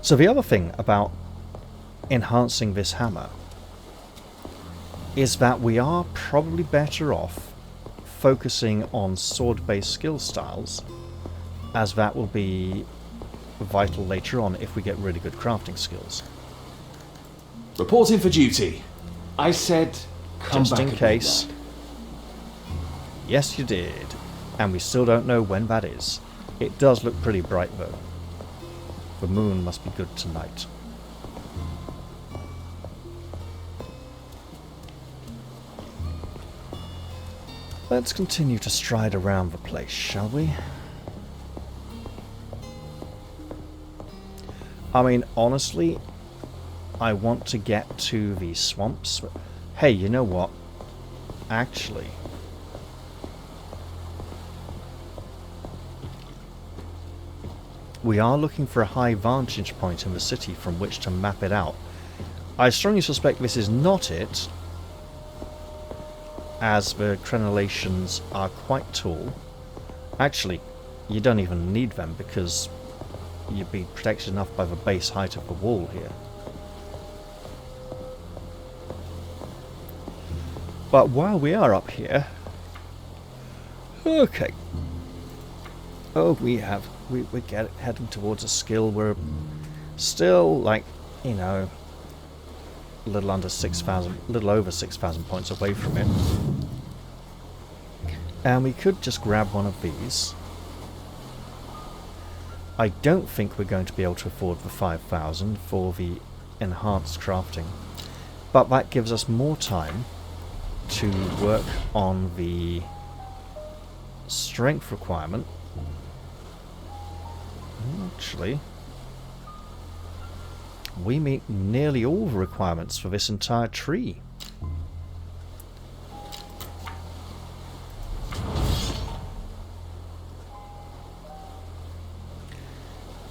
So the other thing about enhancing this hammer is that we are probably better off focusing on sword-based skill styles, as that will be vital later on if we get really good crafting skills. Reporting for duty. I said, come Just back in at case. midnight. Yes, you did. And we still don't know when that is. It does look pretty bright though. The moon must be good tonight. Let's continue to stride around the place, shall we? I mean, honestly, I want to get to the swamps. But hey, you know what? Actually, we are looking for a high vantage point in the city from which to map it out. I strongly suspect this is not it, as the crenellations are quite tall. Actually, you don't even need them because you'd be protected enough by the base height of the wall here. But while we are up here... Okay. Oh, we're heading towards a skill. We're still, like, you know, a little under 6,000, little over 6,000 points away from it. And we could just grab one of these. I don't think we're going to be able to afford the 5,000 for the enhanced crafting, but that gives us more time to work on the strength requirement. Actually, we meet nearly all the requirements for this entire tree.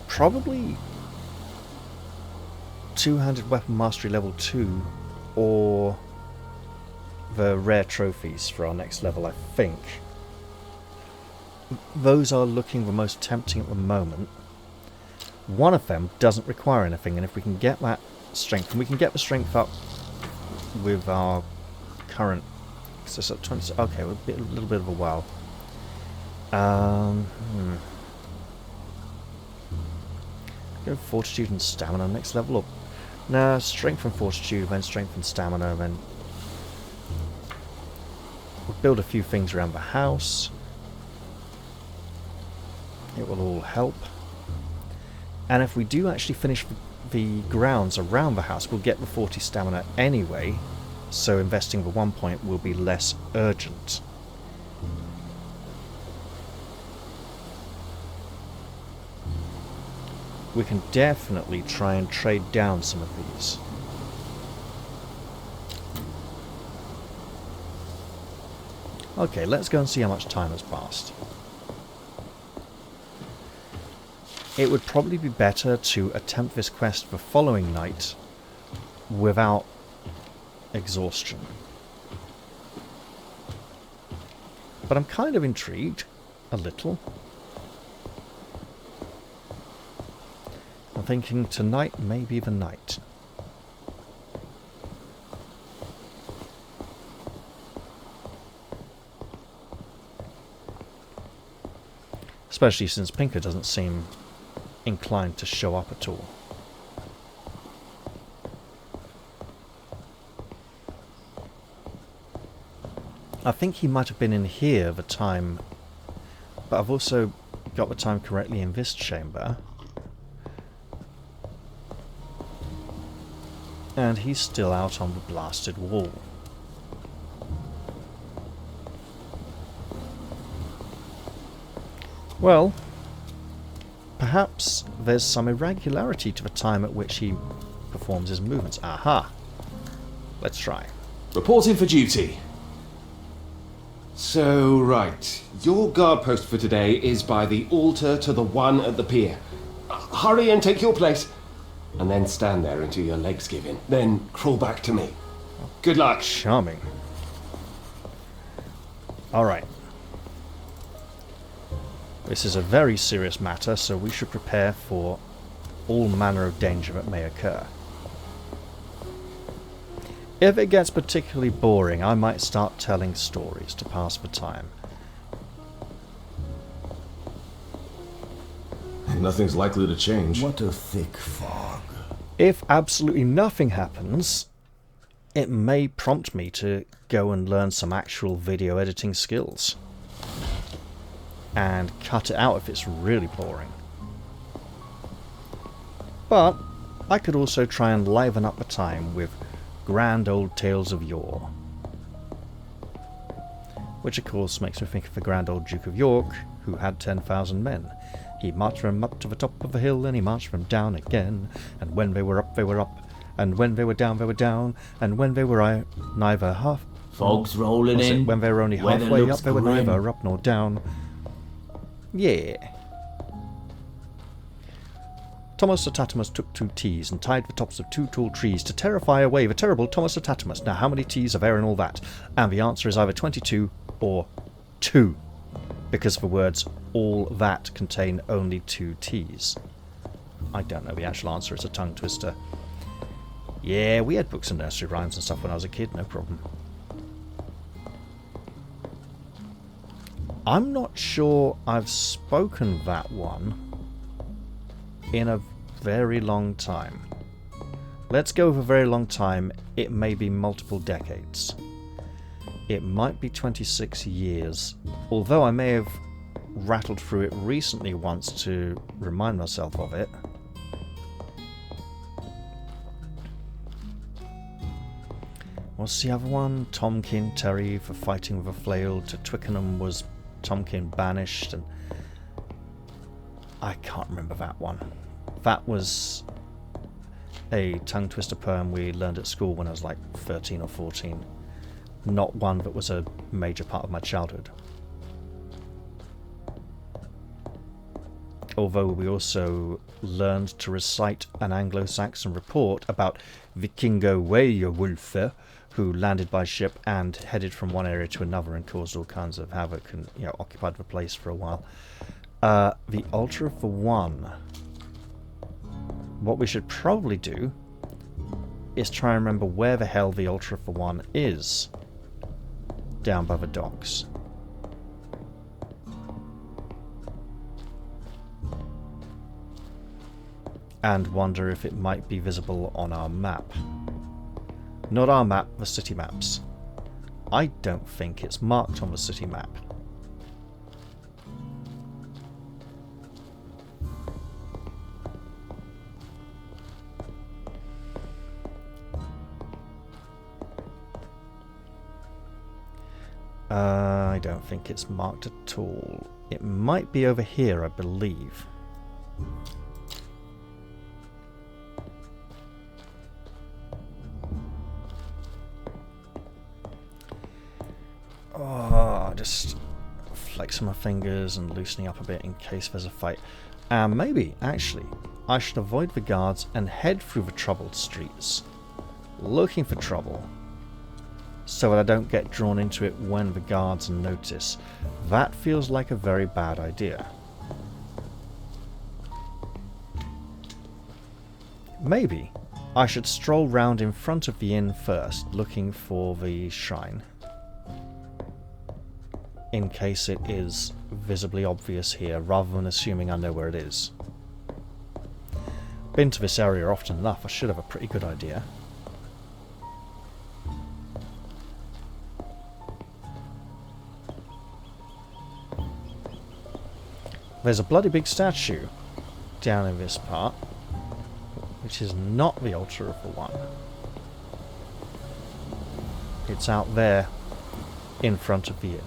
Probably two-handed weapon mastery level 2 or the rare trophies for our next level, I think. Those are looking the most tempting at the moment. One of them doesn't require anything, and if we can get that strength, and we can get the strength up with our current... So it's at 20, okay, a little bit of a while. Go fortitude and stamina next level, or Now, strength and fortitude, then strength and stamina, then we'll build a few things around the house. It will all help. And if we do actually finish the grounds around the house, we'll get the 40 stamina anyway, so investing the 1 point will be less urgent. We can definitely try and trade down some of these. Okay, let's go and see how much time has passed. It would probably be better to attempt this quest the following night without exhaustion. But I'm kind of intrigued, a little. I'm thinking tonight may be the night. Especially since Pinker doesn't seem inclined to show up at all. I think he might have been in here the time, but I've also got the time correctly in this chamber. And he's still out on the blasted wall. Well, perhaps there's some irregularity to the time at which he performs his movements. Aha! Let's try. Reporting for duty. So, right. Your guard post for today is by the altar to the one at the pier. Hurry and take your place. And then stand there until your legs give in. Then crawl back to me. Good luck. Charming. Alright. This is a very serious matter, so we should prepare for all manner of danger that may occur. If it gets particularly boring, I might start telling stories to pass the time. Nothing's likely to change. What a thick fog. If absolutely nothing happens, it may prompt me to go and learn some actual video editing skills. And cut it out if it's really boring. But I could also try and liven up the time with grand old tales of yore. Which of course makes me think of the grand old Duke of York, who had 10,000 men. He marched them up to the top of a hill, and he marched them down again. And when they were up, they were up. And when they were down, they were down. And when they were neither half... Fog's rolling in. When they were only Weather halfway looks up, they were grim. neither up nor down. Yeah. Thomas Atatimus took 2 teas and tied the tops of 2 tall trees to terrify away the terrible Thomas Atatimus. Now, how many teas are there in all that? And the answer is either 22 or 2. Because the words all that contain only 2 T's. I don't know, the actual answer is a tongue twister. Yeah, we had books and nursery rhymes and stuff when I was a kid, no problem. I'm not sure I've spoken that one in a very long time. Let's go with a very long time. It may be multiple decades. It might be 26 years, although I may have rattled through it recently once to remind myself of it. What's the other one? Tomkin Terry for fighting with a flail. To Twickenham was Tomkin banished, and I can't remember that one. That was a tongue twister poem we learned at school when I was like 13 or 14. Not one that was a major part of my childhood. Although we also learned to recite an Anglo-Saxon report about Vikingo Weyrwulf, who landed by ship and headed from one area to another and caused all kinds of havoc and, you know, occupied the place for a while. The Altar of the One. What we should probably do is try and remember where the hell the Altar of the One is. Down by the docks. and wonder if it might be visible on our map. Not our map, the city maps. I don't think it's marked on the city map. I don't think it's marked at all. It might be over here, I believe. Oh, just flexing my fingers and loosening up a bit in case there's a fight. And maybe, actually, I should avoid the guards and head through the troubled streets, looking for trouble, so that I don't get drawn into it when the guards notice. That feels like a very bad idea. Maybe I should stroll round in front of the inn first, looking for the shrine, in case it is visibly obvious here, rather than assuming I know where it is. Been to this area often enough, I should have a pretty good idea. There's a bloody big statue down in this part, which is not the altar of the One. It's out there in front of the inn.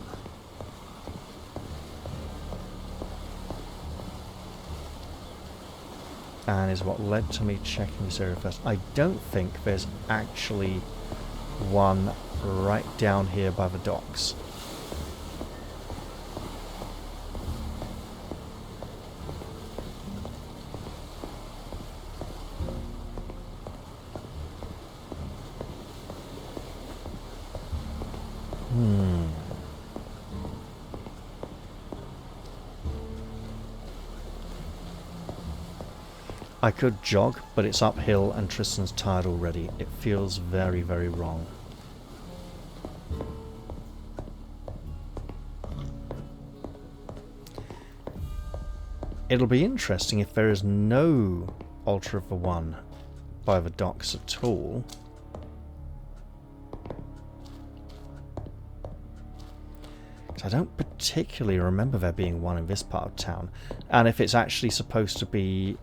And is what led to me checking this area first. I don't think there's actually one right down here by the docks. I could jog, but it's uphill and Tristan's tired already. It feels very, very wrong. It'll be interesting if there is no Altar of the One by the docks at all. I don't particularly remember there being one in this part of town. And if it's actually supposed to be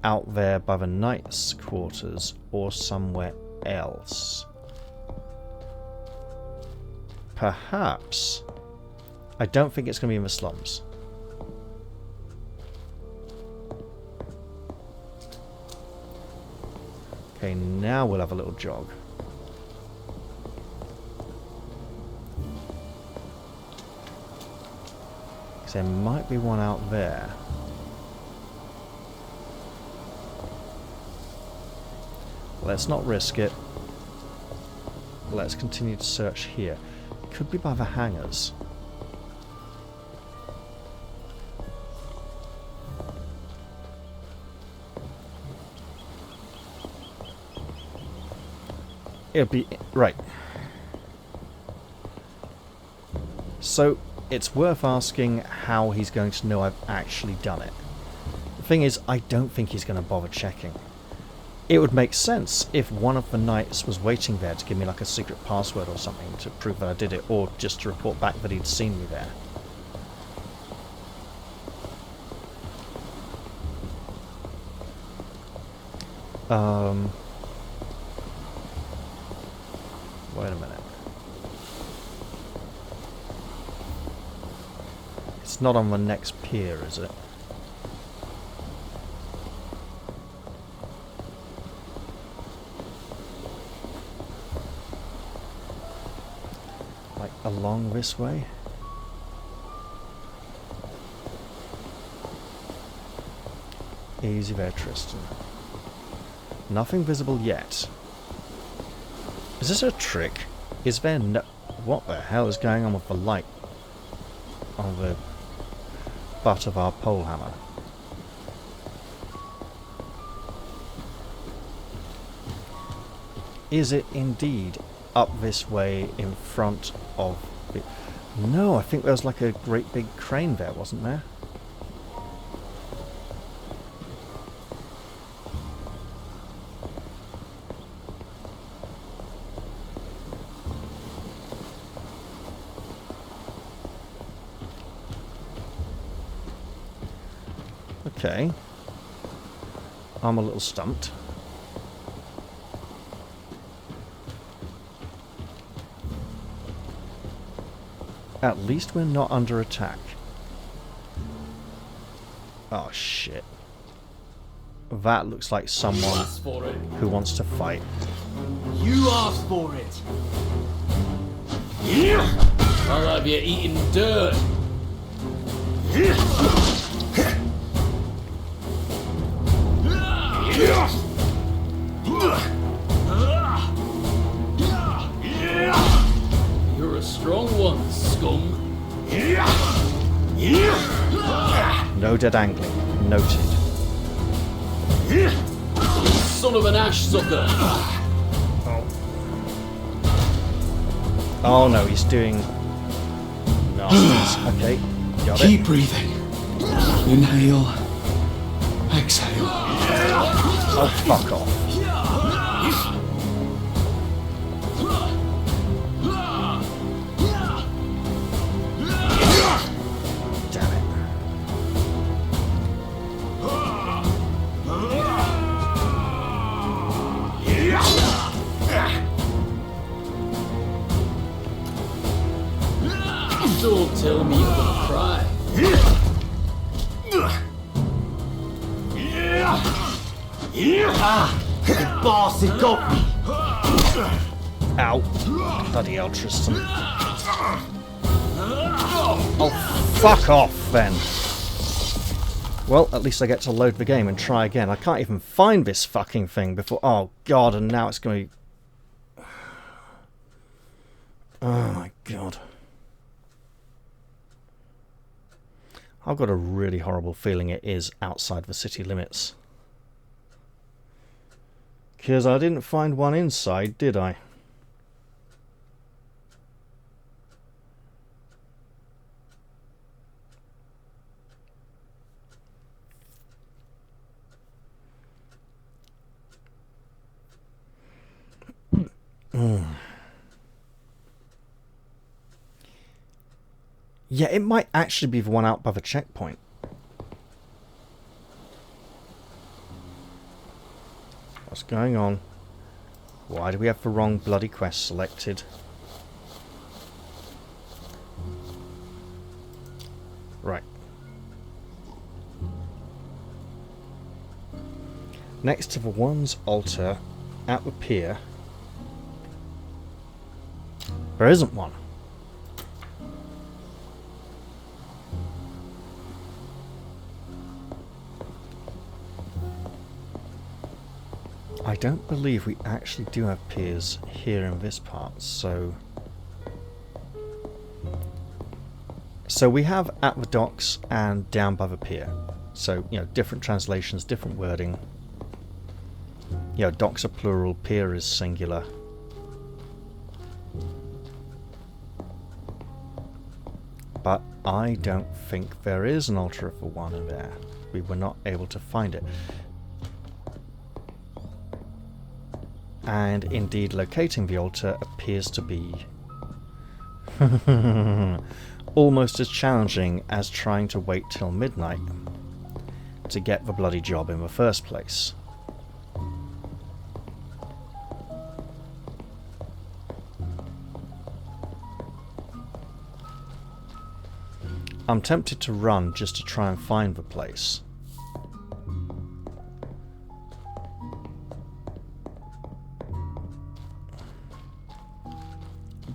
out there by the knight's quarters or somewhere else. Perhaps. I don't think it's going to be in the slums. Okay, now we'll have a little jog. Because there might be one out there. Let's not risk it. Let's continue to search here. Could be by the hangars. It'll be... right. So, it's worth asking how he's going to know I've actually done it. The thing is, I don't think he's going to bother checking. It would make sense if one of the knights was waiting there to give me like a secret password or something to prove that I did it, or just to report back that he'd seen me there. Wait a minute. It's not on the next pier, is it? Like along this way? Easy there, Tristan. Nothing visible yet. Is this a trick? Is there no... What the hell is going on with the light on the butt of our pole hammer? Is it indeed up this way in front of the... No, I think there was like a great big crane there, wasn't there? Okay. I'm a little stumped. At least we're not under attack. Oh shit. That looks like someone who wants to fight. You asked for it. I'll have you eating dirt. You're a strong one, scum. No dead angling. Noted. Son of an ash sucker. Oh no, he's doing nasties. Okay, got it. Keep breathing. Inhale. Exhale. Oh, fuck off. Damn it. Don't tell me you're gonna cry. The boss has got me. Ow. Bloody hell, Tristan. Oh, fuck off, then. Well, at least I get to load the game and try again. I can't even find this fucking thing before... Oh, God, and now it's going to be... Oh, my God. I've got a really horrible feeling it is outside the city limits. Because I didn't find one inside, did I? Yeah, it might actually be the one out by the checkpoint. What's going on? Why do we have the wrong bloody quest selected? Right. Next to the one's altar at the pier, there isn't one. I don't believe we actually do have piers here in this part, so we have at the docks and down by the pier. So, you know, different translations, different wording. You know, docks are plural, pier is singular. But I don't think there is an altar for one in there. We were not able to find it. And indeed, locating the altar appears to be almost as challenging as trying to wait till midnight to get the bloody job in the first place. I'm tempted to run just to try and find the place.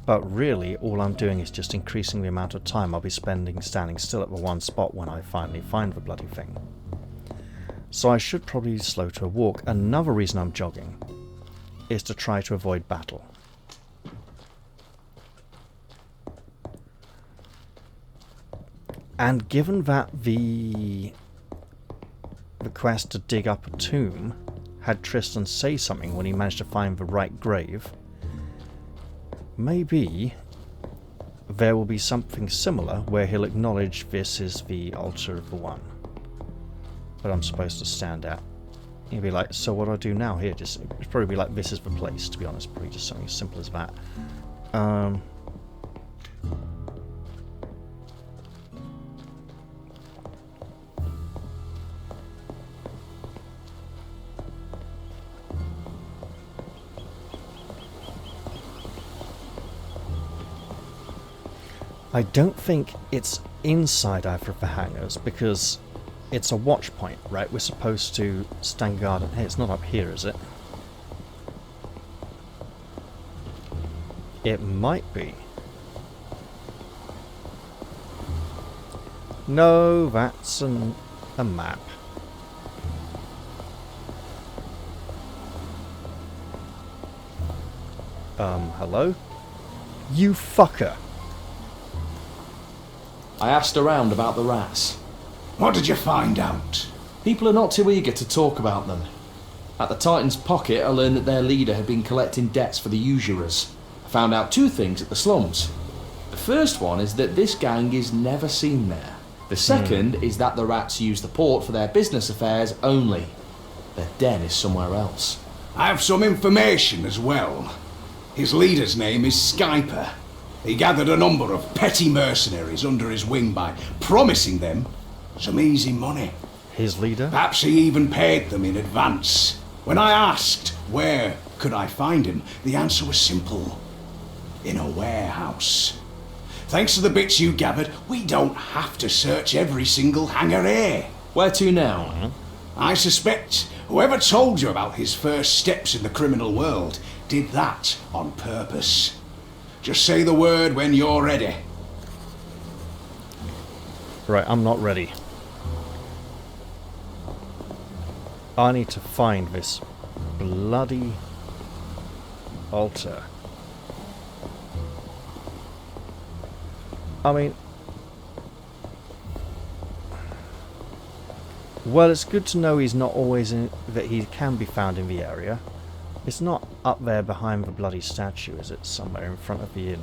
But really, all I'm doing is just increasing the amount of time I'll be spending standing still at the one spot when I finally find the bloody thing. So I should probably slow to a walk. Another reason I'm jogging is to try to avoid battle. And given that the quest to dig up a tomb had Tristan say something when he managed to find the right grave, maybe there will be something similar where he'll acknowledge this is the altar of the one that I'm supposed to stand at. He'll be like, so what do I do now here? Just it'd probably be like, this is the place, to be honest. Probably just something as simple as that. I don't think it's inside either of the hangars because it's a watch point, right? We're supposed to stand guard. Hey, it's not up here, is it? It might be. No, that's a map. Hello? You fucker! I asked around about the rats. What did you find out? People are not too eager to talk about them. At the Titan's pocket, I learned that their leader had been collecting debts for the usurers. I found out 2 things at the slums. The first one is that this gang is never seen there. The second is that the rats use the port for their business affairs only. Their den is somewhere else. I have some information as well. His leader's name is Skyper. He gathered a number of petty mercenaries under his wing by promising them some easy money. His leader? Perhaps he even paid them in advance. When I asked where could I find him, the answer was simple. In a warehouse. Thanks to the bits you gathered, we don't have to search every single hangar here. Where to now? I suspect whoever told you about his first steps in the criminal world did that on purpose. Just say the word when you're ready. Right, I'm not ready. I need to find this bloody altar. I mean... Well, it's good to know he's not always in... that he can be found in the area. It's not up there behind the bloody statue, is it? Somewhere in front of the inn.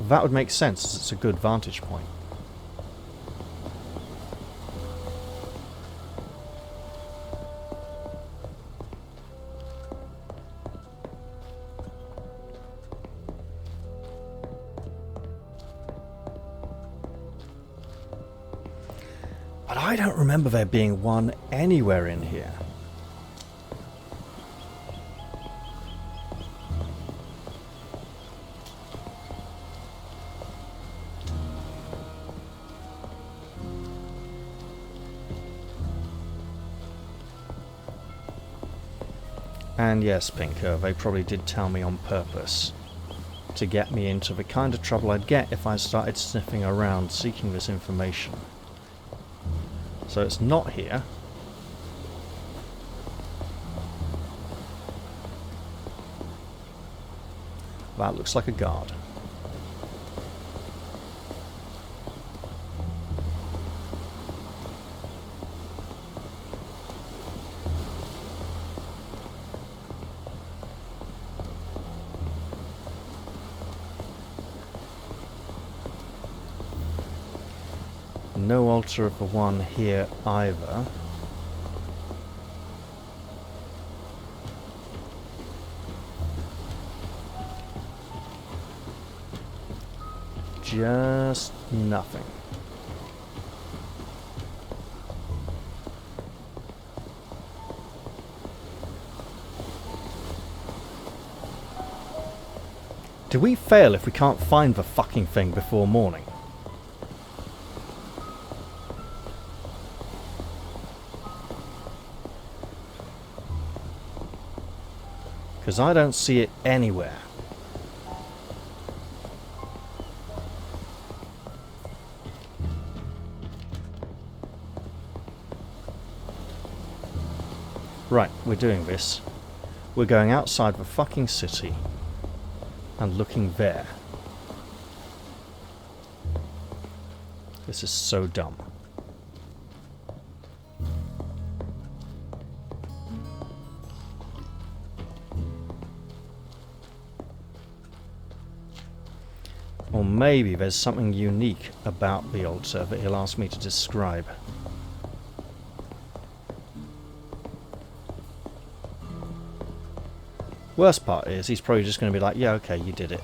That would make sense, as it's a good vantage point. But I don't remember there being one anywhere in here. And yes, Pinker, they probably did tell me on purpose to get me into the kind of trouble I'd get if I started sniffing around seeking this information. So it's not here. That looks like a guard. No altar of the one here either. Just nothing. Do we fail if we can't find the fucking thing before morning? Because I don't see it anywhere. Right, we're doing this. We're going outside the fucking city and looking there. This is so dumb. Or maybe there's something unique about the altar that he'll ask me to describe. Worst part is, he's probably just going to be like, yeah, okay, you did it.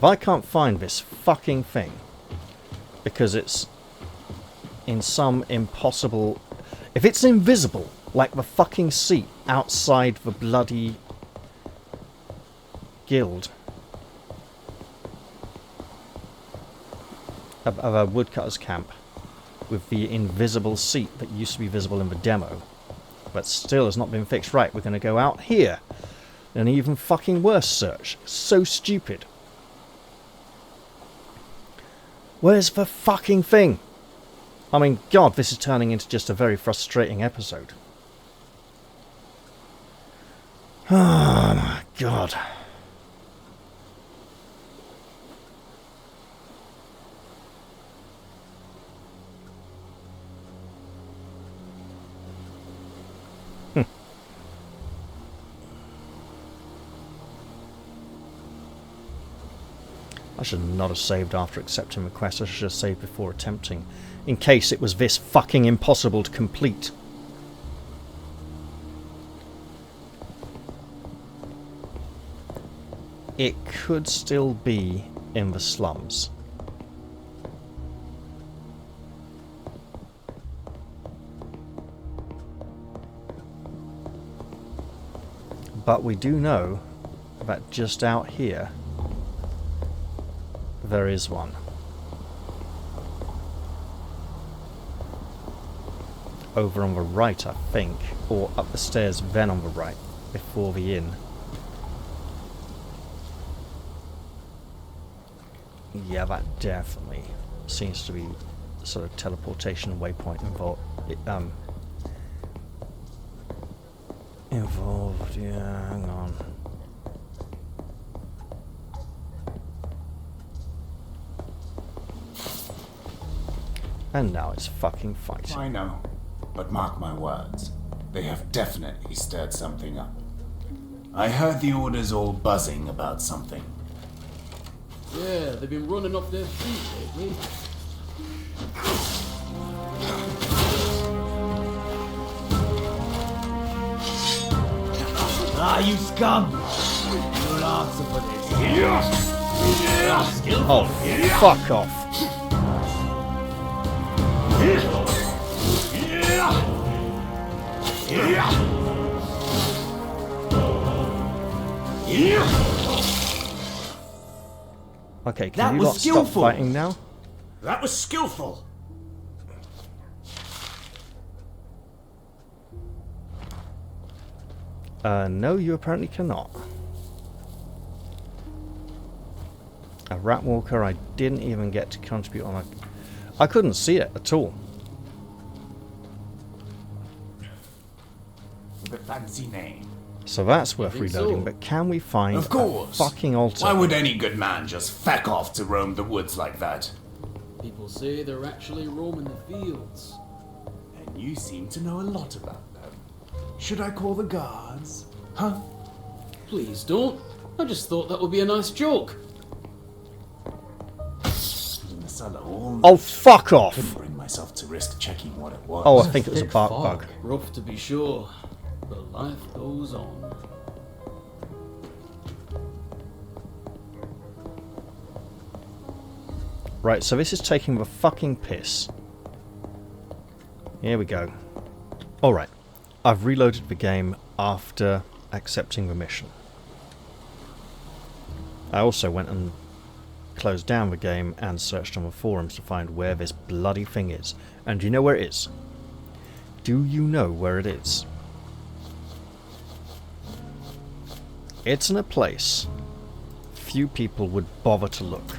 if I can't find this fucking thing, because it's in some impossible... If it's invisible, like the fucking seat outside the bloody guild of a woodcutter's camp, with the invisible seat that used to be visible in the demo, but still has not been fixed. Right, we're going to go out here. An even fucking worse search. So stupid. Where's the fucking thing? I mean, God, this is turning into just a very frustrating episode. Oh my God. I should not have saved after accepting the quest. I should have saved before attempting, in case it was this fucking impossible to complete. It could still be in the slums. But we do know that just out here there is one. Over on the right, I think, or up the stairs, then on the right, before the inn. Yeah, that definitely seems to be sort of teleportation waypoint involved. Involved, yeah, hang on. And now it's fucking fighting. I know, but mark my words, they have definitely stirred something up. I heard the orders all buzzing about something. Yeah, they've been running off their feet lately. Ah, you scum! You'll answer for this. Oh, fuck off. Okay, can you not stop fighting now? That was skillful. No, you apparently cannot. A rat walker I didn't even get to contribute on. I couldn't see it at all. The fancy name. So that's worth reloading, but can we find Of course. a fucking altar? Why would any good man just feck off to roam the woods like that? People say they're actually roaming the fields. And you seem to know a lot about them. Should I call the guards? Huh? Please don't. I just thought that would be a nice joke. In the cellar all Oh, fuck off! couldn't bring myself to risk checking what it was. Oh, I think it was a bark bug. Rough to be sure, but life goes on. Right, so this is taking the fucking piss. Here we go. Alright, I've reloaded the game after accepting the mission. I also went and closed down the game and searched on the forums to find where this bloody thing is. And do you know where it is? Do you know where it is? It's in a place few people would bother to look.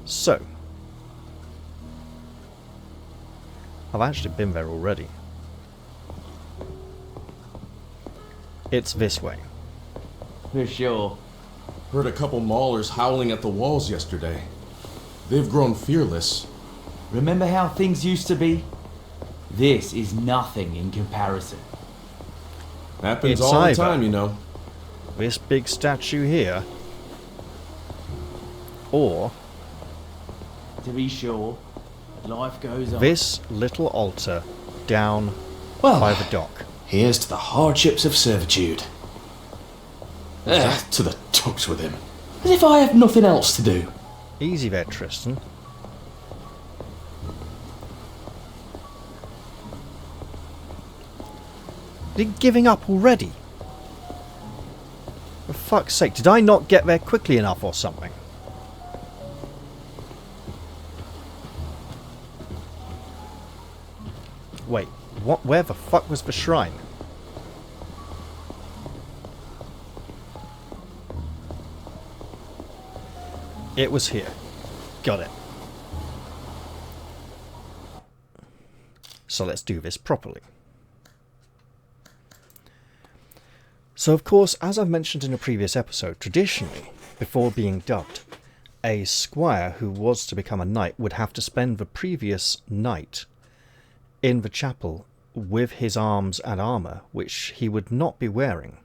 So, I've actually been there already. It's this way. For sure. Heard a couple maulers howling at the walls yesterday. They've grown fearless. Remember how things used to be? This is nothing in comparison. Happens It's all the either time, you know. this big statue here, or To be sure, life goes on. this little altar down Well, by the dock. here's to the hardships of servitude. To the tucks with him. As if I have nothing else to do. Easy there, Tristan. Are you giving up already? For fuck's sake, did I not get there quickly enough or something? Wait, what? Where the fuck was the shrine? It was here. Got it. So let's do this properly. So of course, as I've mentioned in a previous episode, traditionally, before being dubbed, a squire who was to become a knight would have to spend the previous night in the chapel with his arms and armour, which he would not be wearing.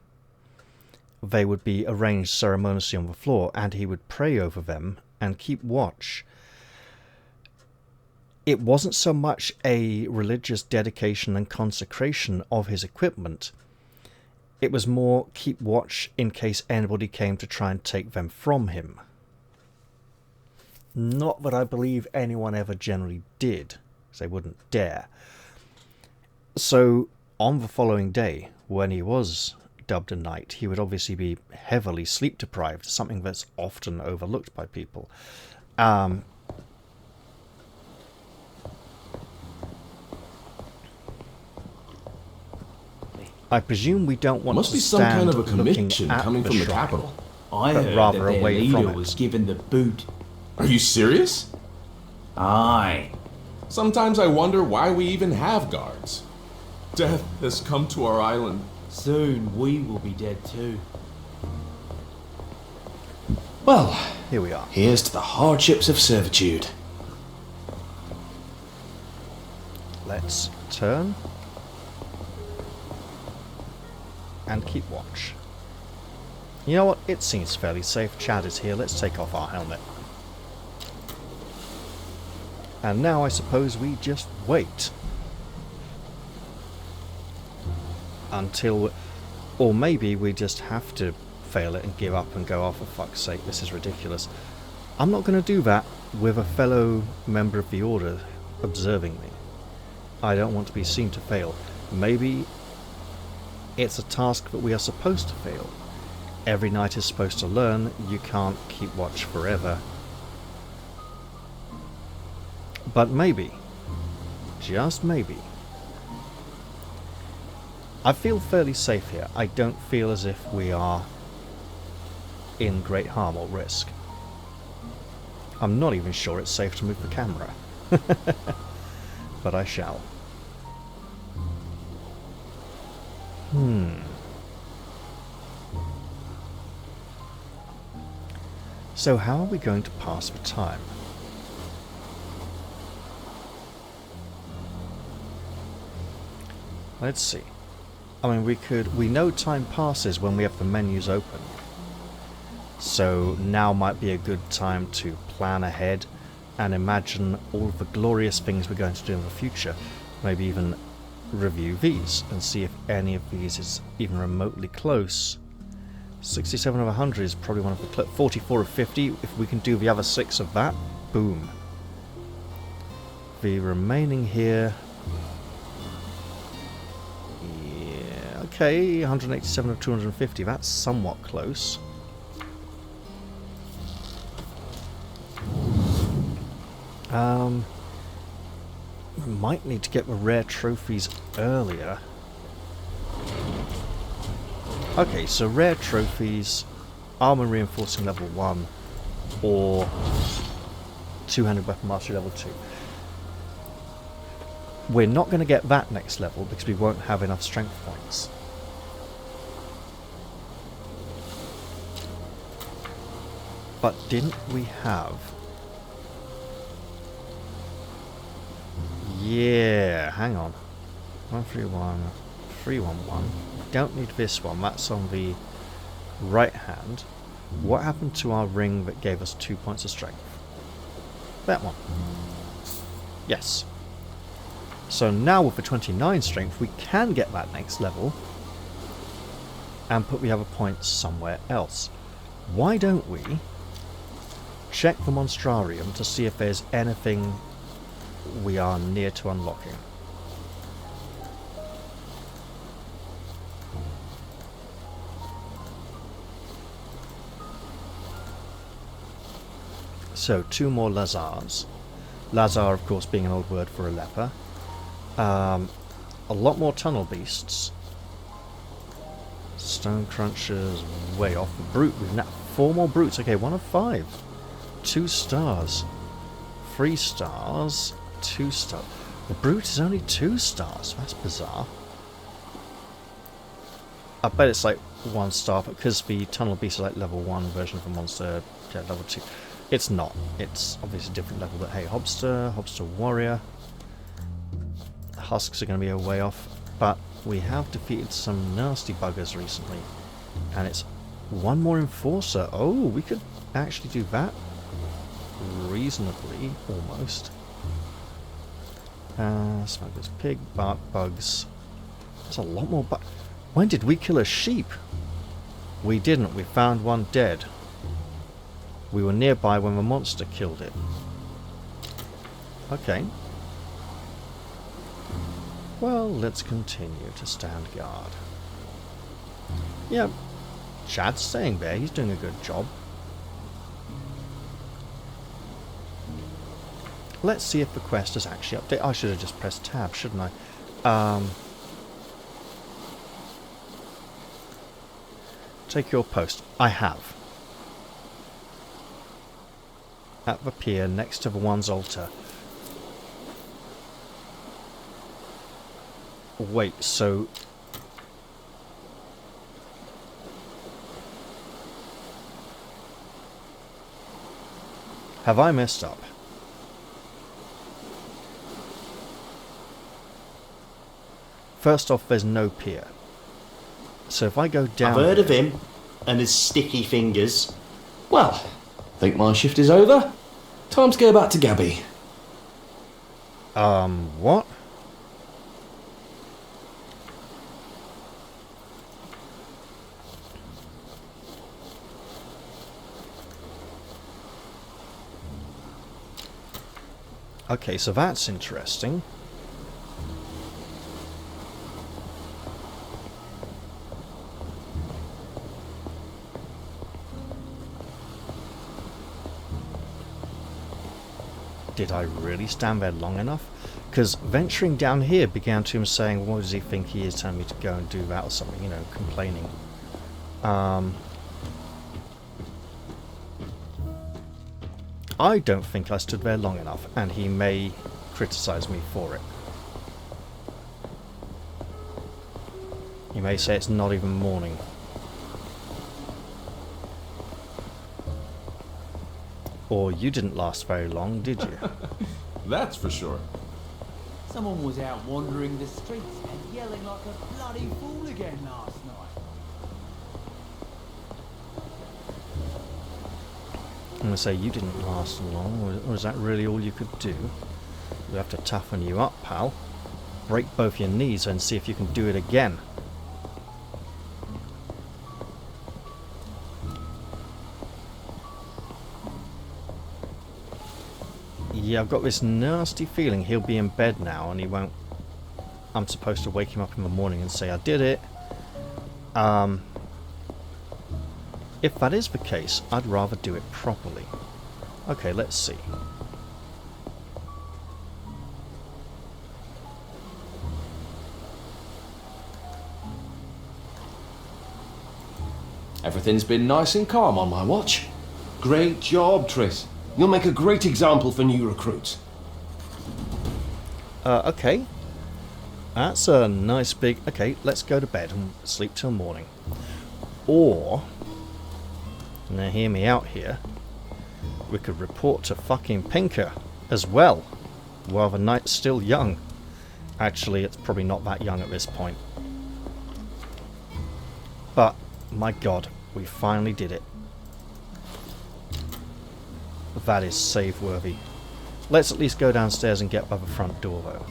They would be arranged ceremoniously on the floor, and he would pray over them and keep watch. It wasn't so much a religious dedication and consecration of his equipment. It was more keep watch in case anybody came to try and take them from him. Not that I believe anyone ever generally did, because they wouldn't dare. So, on the following day, when he was dubbed a knight, he would obviously be heavily sleep deprived, something that's often overlooked by people. I presume we don't want Must to be some stand kind of a commission at coming the from the shrine, capital. I but heard rather that their away leader from it. was given the boot. Are you serious? Aye. Sometimes I wonder why we even have guards. Death has come to our island. Soon we will be dead too. Well, here we are. Here's to the hardships of servitude. Let's turn and keep watch. You know what? It seems fairly safe. Chad is here. Let's take off our helmet. And now I suppose we just wait. Until... Or maybe we just have to fail it and give up and go, oh, for fuck's sake, this is ridiculous. I'm not going to do that with a fellow member of the Order observing me. I don't want to be seen to fail. Maybe it's a task that we are supposed to fail. Every knight is supposed to learn. You can't keep watch forever. But maybe, just maybe, I feel fairly safe here. I don't feel as if we are in great harm or risk. I'm not even sure it's safe to move the camera. But I shall. So how are we going to pass the time? Let's see. I mean, we know time passes when we have the menus open. So now might be a good time to plan ahead and imagine all of the glorious things we're going to do in the future. Maybe even review these and see if any of these is even remotely close. 67 of 100 is probably one of the 44 of 50. If we can do the other 6 of that, boom. The remaining here... Yeah, okay, 187 of 250, that's somewhat close. We might need to get the rare trophies earlier. Okay, so rare trophies, armor reinforcing level 1, or two-handed weapon mastery level 2. We're not going to get that next level because we won't have enough strength points. But didn't we have... Yeah, hang on. 131, 311. Don't need this one, that's on the right hand. What happened to our ring that gave us 2 points of strength? That one. Yes. So now with the 29 strength we can get that next level. and put the other points somewhere else. Why don't we check the monstrarium to see if there's anything we are near to unlocking? So 2 more Lazars. Lazar, of course, being an old word for a leper. A lot more tunnel beasts. Stone crunchers, way off. Brute, we've now 4 more brutes. Okay, 1 of 5. 2 stars. 3 stars. 2 stars. The brute is only 2 stars. That's bizarre. I bet it's like 1 star, because the tunnel beast is like level 1 version of the monster. Yeah, level 2. It's not. It's obviously a different level, but hey, Hobster Warrior. Husks are going to be a way off, but we have defeated some nasty buggers recently, and it's 1 more Enforcer. Oh, we could actually do that reasonably, almost. Smuggler's Pig, Bark Bugs. There's a lot more When did we kill a sheep? We didn't. We found one dead. We were nearby when the monster killed it. Okay. Well, let's continue to stand guard. Yeah, Chad's staying there. He's doing a good job. Let's see if the quest is actually updated. I should have just pressed tab, shouldn't I? Take your post. I have. At the pier next to the one's altar. Wait, so... Have I messed up? First off, there's no pier. So if I go down... I've heard of him and his sticky fingers. Well, I think my shift is over. Time to go back to Gabby. What? Okay, so that's interesting. Did I really stand there long enough? Because venturing down here began to him saying, what does he think he is telling me to go and do that or something, you know, complaining. I don't think I stood there long enough, and he may criticize me for it. He may say it's not even morning. Or you didn't last very long, did you? That's for sure. Someone was out wandering the streets and yelling like a bloody fool again last night. I'm going to say you didn't last long, or is that really all you could do? We have to toughen you up, pal. Break both your knees and see if you can do it again. Yeah, I've got this nasty feeling he'll be in bed now and he won't... I'm supposed to wake him up in the morning and say I did it. If that is the case, I'd rather do it properly. Okay, let's see. Everything's been nice and calm on my watch. Great job, Tris. You'll make a great example for new recruits. Okay. That's a nice big... Okay, let's go to bed and sleep till morning. Or... Now hear me out here. We could report to fucking Pinker as well, while the night's still young. Actually, it's probably not that young at this point. But, my god, we finally did it. That is save-worthy. Let's at least go downstairs and get by the front door, though.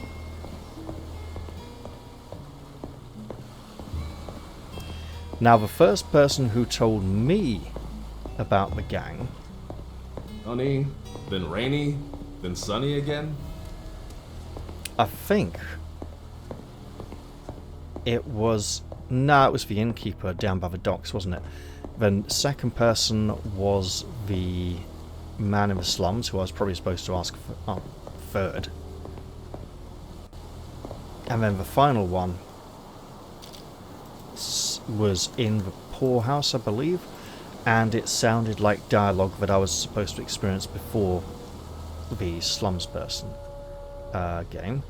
Now, the first person who told me about the gang... Sunny, then rainy, then sunny again? I think it was... No, it was the innkeeper down by the docks, wasn't it? The second person was the man in the slums, who I was probably supposed to ask for, third. And then the final one was in the poorhouse, I believe, and it sounded like dialogue that I was supposed to experience before the slums person game.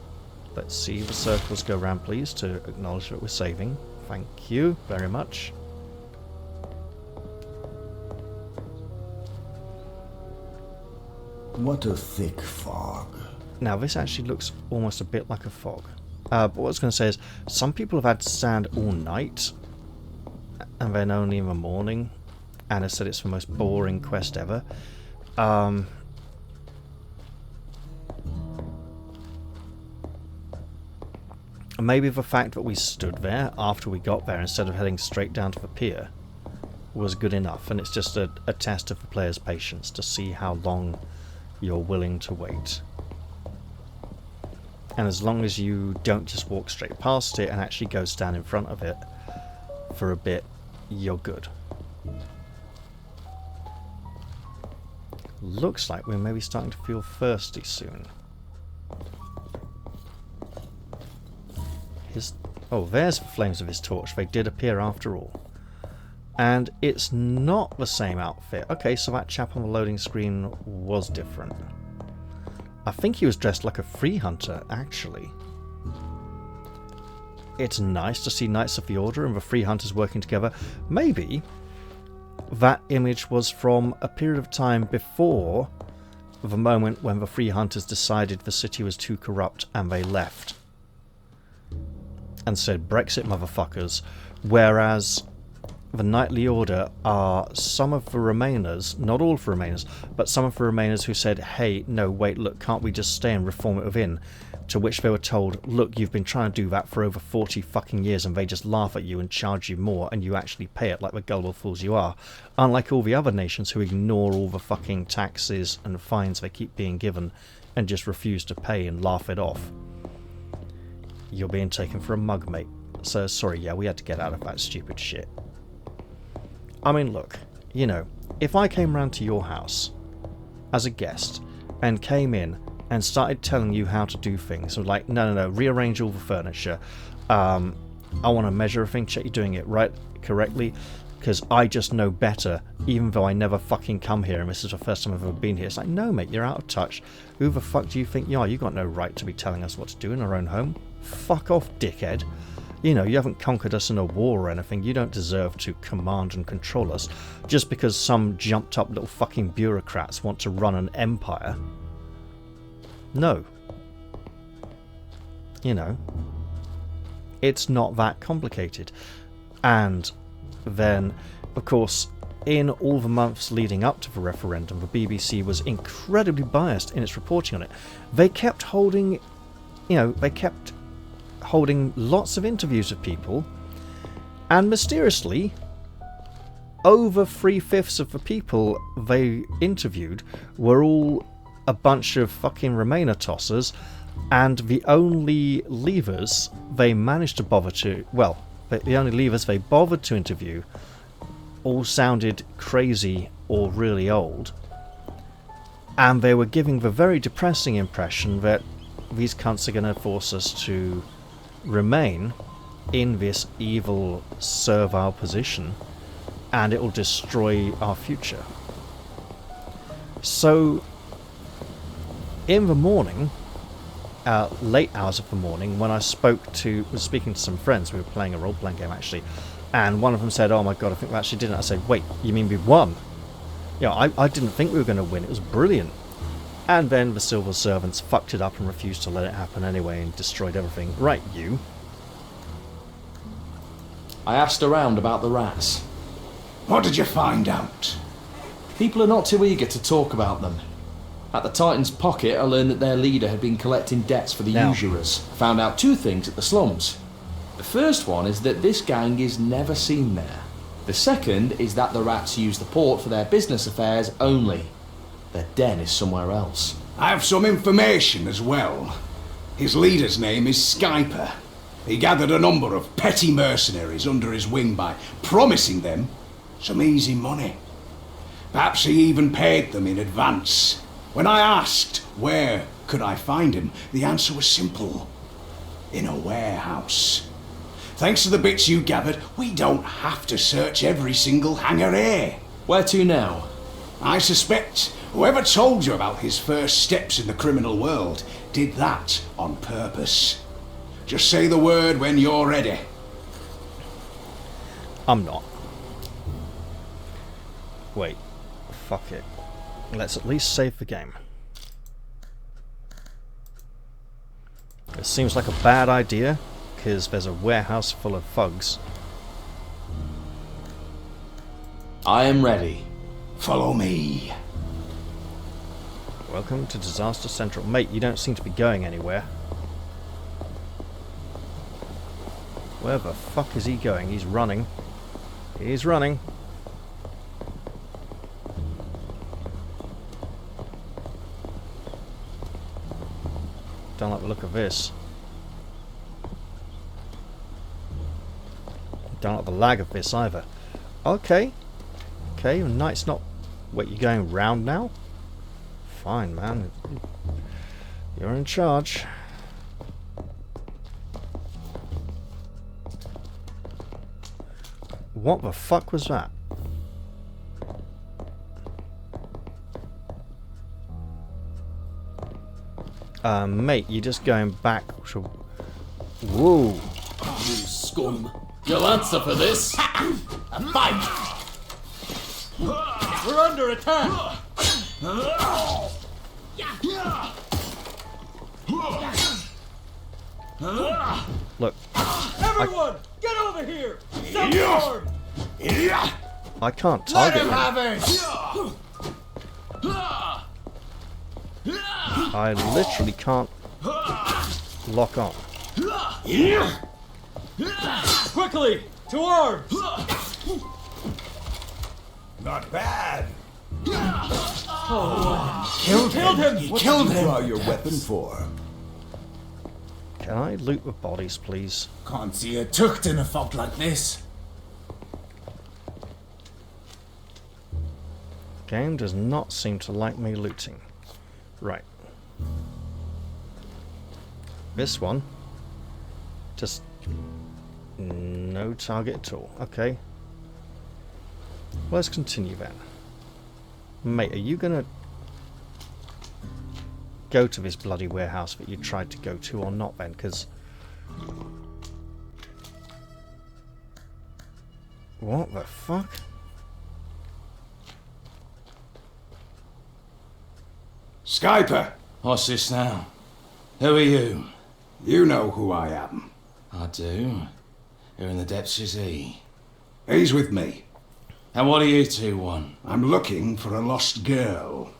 Let's see, the circles go around, please, to acknowledge that we're saving. Thank you very much. What a thick fog. Now, this actually looks almost a bit like a fog. But what I was going to say is, some people have had sand all night, and then only in the morning, and have said it's the most boring quest ever. Maybe the fact that we stood there after we got there instead of heading straight down to the pier was good enough, and it's just a test of the player's patience to see how long you're willing to wait. And as long as you don't just walk straight past it and actually go stand in front of it for a bit, you're good. Looks like we're maybe starting to feel thirsty soon. Oh, there's the flames of his torch. They did appear after all. And it's not the same outfit. Okay, so that chap on the loading screen was different. I think he was dressed like a free hunter, actually. It's nice to see Knights of the Order and the free hunters working together. Maybe that image was from a period of time before the moment when the free hunters decided the city was too corrupt and they left. And said, Brexit motherfuckers. Whereas the Knightly Order are some of the Remainers, not all of the Remainers, but some of the Remainers who said, hey, no, wait, look, can't we just stay and reform it within? To which they were told, look, you've been trying to do that for over 40 fucking years and they just laugh at you and charge you more and you actually pay it like the gullible fools you are. Unlike all the other nations who ignore all the fucking taxes and fines they keep being given and just refuse to pay and laugh it off. You're being taken for a mug, mate. So, sorry, yeah, we had to get out of that stupid shit. I mean, look, you know, if I came round to your house as a guest and came in and started telling you how to do things, so like, no, rearrange all the furniture, I want to measure everything, check you're doing it right, correctly, because I just know better, even though I never fucking come here and this is the first time I've ever been here. It's like, no, mate, you're out of touch. Who the fuck do you think you are? You got no right to be telling us what to do in our own home. Fuck off, dickhead. You know, you haven't conquered us in a war or anything. You don't deserve to command and control us just because some jumped up little fucking bureaucrats want to run an empire. No. You know, it's not that complicated. And then, of course, in all the months leading up to the referendum, the BBC was incredibly biased in its reporting on it. They kept holding, lots of interviews with people, and mysteriously, over 3/5 of the people they interviewed were all a bunch of fucking Remainer tossers, and the only leavers they managed to bother to, well, the only leavers they bothered to interview all sounded crazy or really old, and they were giving the very depressing impression that these cunts are going to force us to remain in this evil, servile position, and it will destroy our future. So, in the morning, late hours of the morning, when I was speaking to some friends, we were playing a role-playing game actually, and one of them said, oh my god, I think we actually did it. I said, wait, you mean we won? You know, I didn't think we were going to win, it was brilliant. And then the Silver Servants fucked it up and refused to let it happen anyway and destroyed everything. Right, you. I asked around about the rats. What did you find out? People are not too eager to talk about them. At the Titan's pocket, I learned that their leader had been collecting debts for the usurers. I found out two things at the slums. The first one is that this gang is never seen there. The second is that the rats use the port for their business affairs only. Their den is somewhere else. I have some information as well. His leader's name is Skyper. He gathered a number of petty mercenaries under his wing by promising them some easy money. Perhaps he even paid them in advance. When I asked where could I find him, the answer was simple. In a warehouse. Thanks to the bits you gathered, we don't have to search every single hangar here. Where to now? I suspect whoever told you about his first steps in the criminal world did that on purpose. Just say the word when you're ready. I'm not. Wait. Fuck it. Let's at least save the game. It seems like a bad idea, because there's a warehouse full of thugs. I am ready. Follow me. Welcome to Disaster Central. Mate, you don't seem to be going anywhere. Where the fuck is he going? He's running. He's running. Don't like the look of this. Don't like the lag of this either. Okay. Okay, the night's not... Wait, you're going round now? Fine, man. You're in charge. What the fuck was that? Mate, you're just going back. Whoa. You scum. You'll answer for this. A fight. We're under attack. Look. Everyone, get over here. Someone. I can't target him. I literally can't lock on. Quickly, to arms. Not bad. Oh, Killed him. What killed him. Draw your weapon for. Can I loot the bodies, please? Can't see a tucht in a fog like this. Game does not seem to like me looting. Right. This one. Just no target at all. Okay. Let's continue then. Mate, are you gonna go to this bloody warehouse that you tried to go to or not then? Because... What the fuck? Skyper! What's this now? Who are you? You know who I am. I do. Who in the depths is he? He's with me. And what do you two want? I'm looking for a lost girl.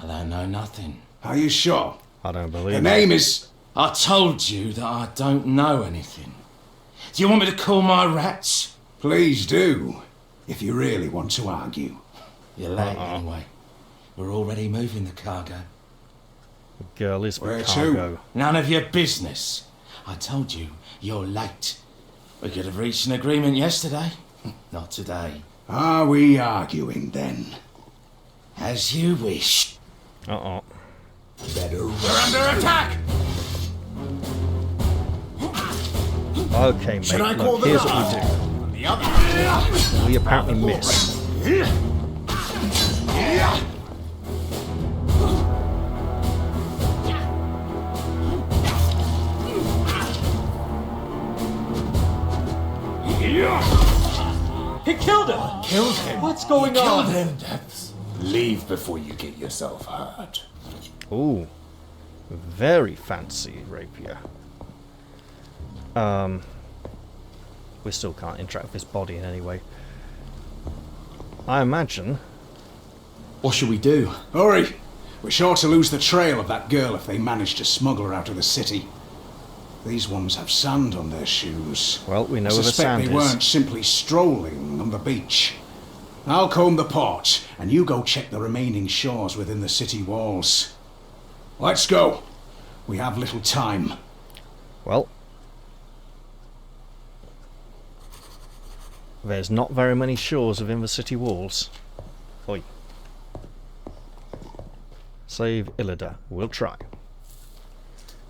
I don't know nothing. Are you sure? I don't believe it. Her name is... I told you that I don't know anything. Do you want me to call my rats? Please do, if you really want to argue. You're late anyway. We're already moving the cargo. The girl is Where the cargo. None of your business. I told you, you're late. We could have reached an agreement yesterday. Not today. Are we arguing then? As you wish. Uh-oh. Better run. We're under attack! Okay, mate, Should I call look, the here's guard? what we On the other. do. We apparently miss. he killed him. Killed him. What's going Killed on? him. Leave before you get yourself hurt. Ooh. Very fancy rapier. We still can't interact with this body in any way. I imagine... What should we do? Hurry! We're sure to lose the trail of that girl if they manage to smuggle her out of the city. These ones have sand on their shoes. Well, we know I where the suspect sand they is. weren't simply strolling on the beach. I'll comb the ports, and you go check the remaining shores within the city walls. Let's go. We have little time. Well, there's not very many shores within the city walls. Oi. Save Illida. We'll try.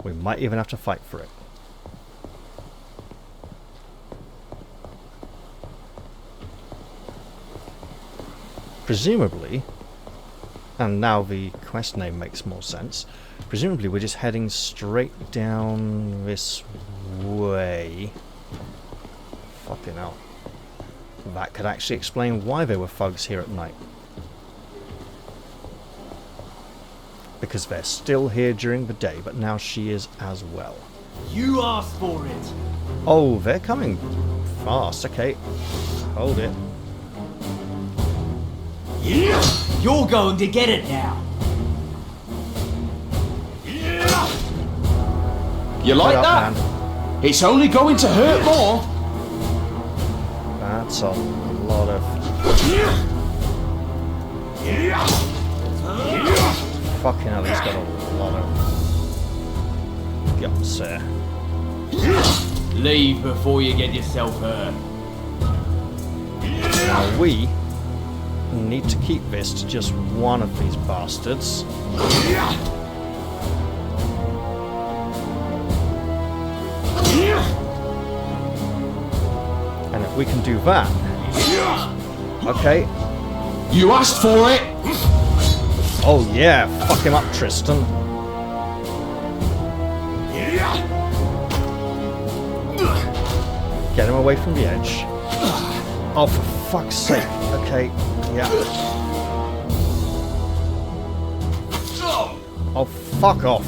We might even have to fight for it. Presumably, and now the quest name makes more sense, presumably we're just heading straight down this way. Fucking hell. That could actually explain why there were thugs here at night. Because they're still here during the day, but now she is as well. You asked for it. Oh, they're coming fast. Okay. Hold it. You're going to get it now. You like Shut that? up, man. It's only going to hurt more. That's a lot of... Fucking hell, he's got a lot of guts there. Leave before you get yourself hurt. Now we need to keep this to just one of these bastards. And if we can do that... Okay. You asked for it! Oh yeah, fuck him up, Tristan. Get him away from the edge. Oh, for fuck's sake. Okay, yeah. Oh, fuck off.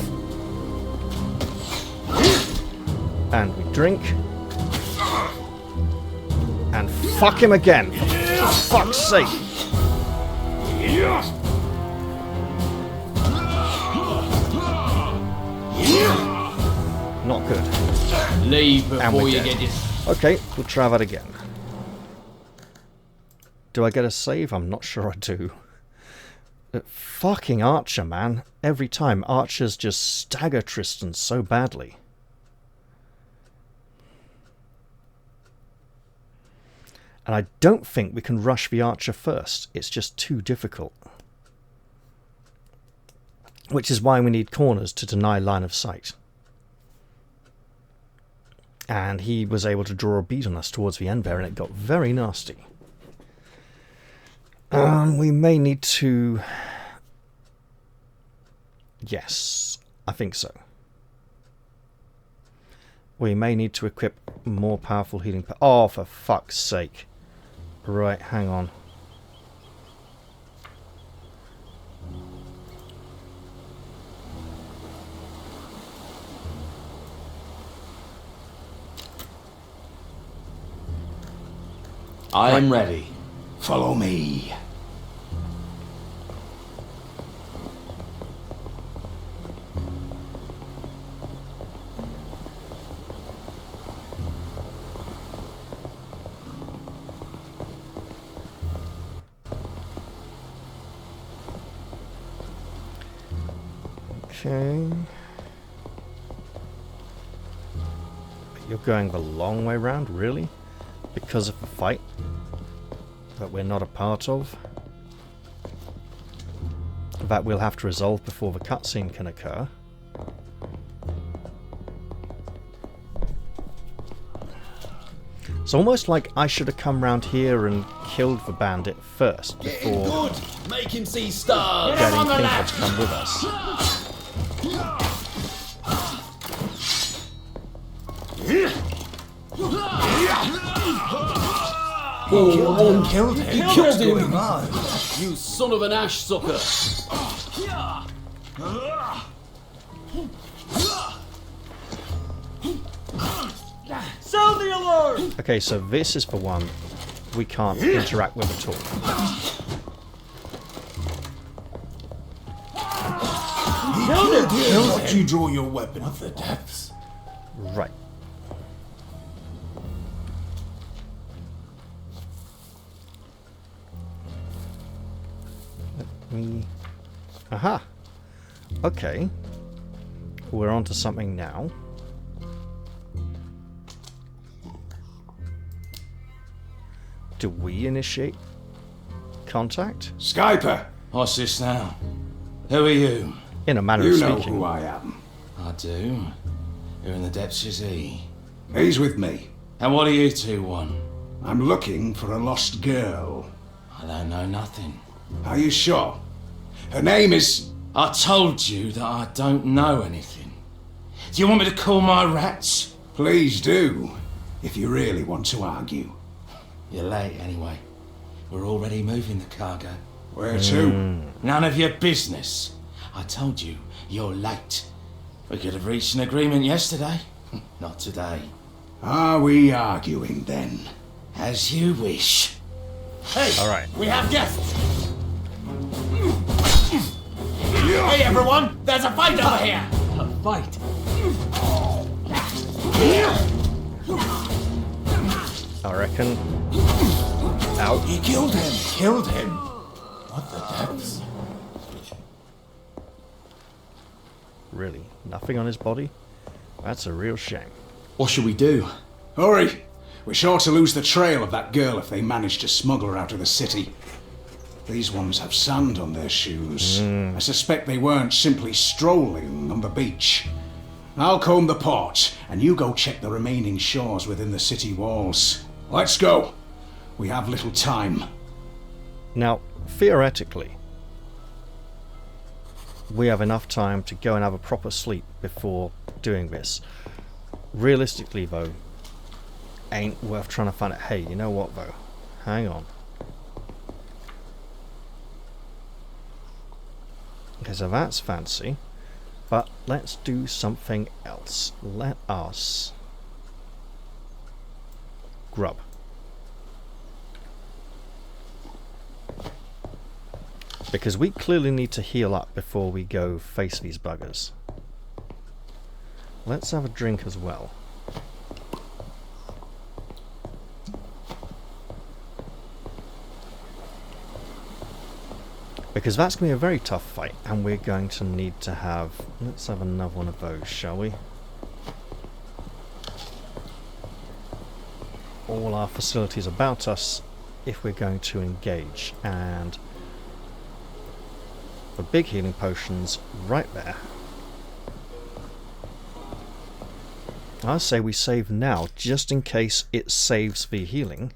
And we drink. And fuck him again, for fuck's sake. Not good. Leave before you get your... Okay, we'll try that again. Do I get a save? I'm not sure I do. Fucking Archer, man. Every time, Archers just stagger Tristan so badly. And I don't think we can rush the Archer first. It's just too difficult. Which is why we need corners to deny line of sight. And he was able to draw a bead on us towards the end there, and it got very nasty. We may need to... Yes, I think so. We may need to equip more powerful healing... Oh, for fuck's sake. Right, hang on. I am ready. Follow me. Okay. You're going the long way round, really? Because of the fight that we're not a part of? That we'll have to resolve before the cutscene can occur. It's almost like I should have come round here and killed the bandit first before Good! Make him see stars! getting Pinker to come with us. Oh, killed him. He killed him! You son of an ash sucker! Sound the alarm! Okay, so this is the one we can't interact with at all. How did you draw your weapon? What the depths? Right. Let me... Aha! Okay. We're on to something now. Do we initiate contact? Skyper! What's this now? Who are you? In a manner You of know speaking. who I am. I do. Who in the depths is he? He's with me. And what do you two want? I'm looking for a lost girl. I don't know nothing. Are you sure? Her name is... I told you that I don't know anything. Do you want me to call my rats? Please do, if you really want to argue. You're late anyway. We're already moving the cargo. Where to? None of your business. I told you, you're late. We could have reached an agreement yesterday. Not today. Are we arguing then? As you wish. Hey! Alright. We have guests! Hey everyone! There's a fight over here! A fight? I reckon. Out. He killed him! Killed him? What the depths? Really? Nothing on his body? That's a real shame. What should we do? Hurry! We're sure to lose the trail of that girl if they manage to smuggle her out of the city. These ones have sand on their shoes. I suspect they weren't simply strolling on the beach. I'll comb the port, and you go check the remaining shores within the city walls. Let's go! We have little time. Now, theoretically, we have enough time to go and have a proper sleep before doing this. Realistically, though, ain't worth trying to find it. Hey, you know what, though? Hang on. Okay, so that's fancy. But let's do something else. Let us grub. Because we clearly need to heal up before we go face these buggers. Let's have a drink as well. Because that's going to be a very tough fight, and we're going to need to have... Let's have another one of those, shall we? All our facilities about us if we're going to engage, and the big healing potions right there. I say we save now, just in case it saves the healing,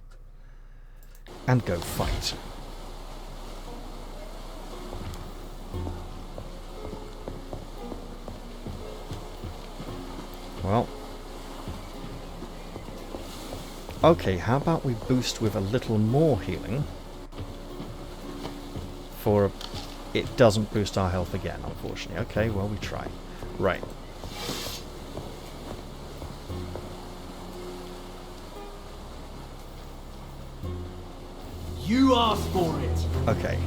and go fight. Well, okay, how about we boost with a little more healing for it doesn't boost our health again, unfortunately. Okay, well, we try. Right. You asked for it! Okay.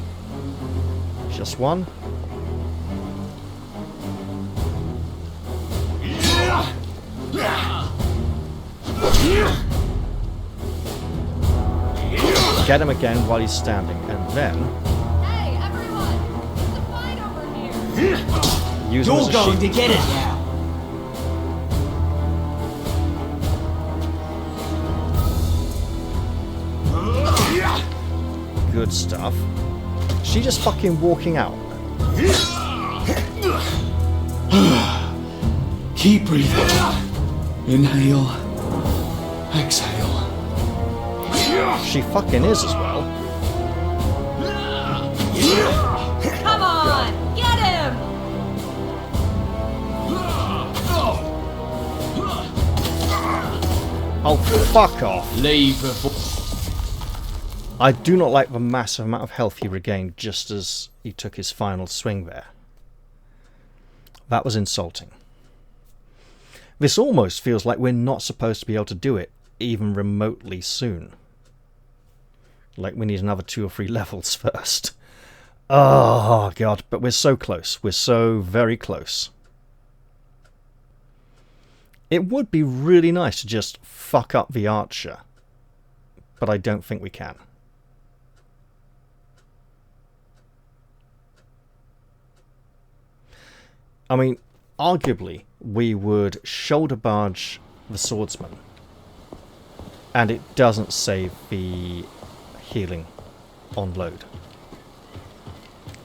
Just one. Get him again while he's standing, and then... Hey, everyone! There's a fight over here! Use him as You're a going sheep. to get it now! Good stuff. She just fucking walking out. Keep breathing. Inhale. Exhale. She fucking is as well. Come on! Get him! Oh, fuck off. Leave before... I do not like the massive amount of health he regained just as he took his final swing there. That was insulting. This almost feels like we're not supposed to be able to do it, even remotely soon. Like we need another 2 or 3 levels first. Oh, God, but we're so close. We're so very close. It would be really nice to just fuck up the archer, but I don't think we can. I mean, arguably, we would shoulder barge the swordsman, and it doesn't save the healing on load.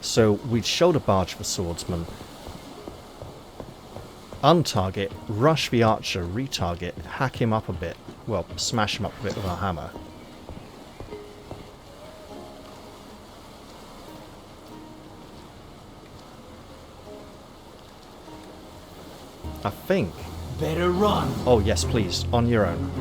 So we'd shoulder barge the swordsman, untarget, rush the archer, retarget, hack him up a bit, well, smash him up a bit with our hammer. I think. Better run. Oh yes, please, on your own.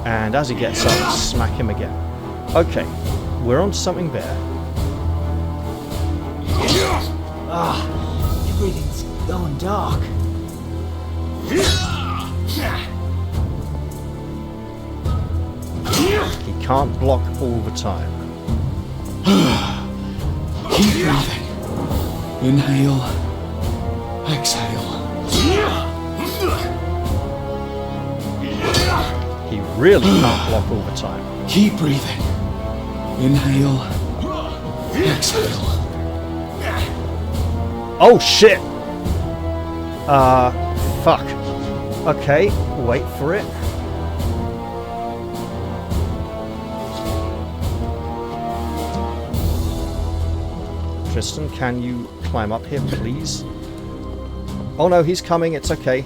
And as he gets up, smack him again. Okay, we're on to something there. Ah, everything's going dark. He can't block all the time. Keep breathing. Inhale. Exhale. He really can't block all the time. Keep breathing. Inhale. Exhale. Oh shit! Fuck. Okay, wait for it. Tristan, can you climb up here, please? Oh no, he's coming, it's okay.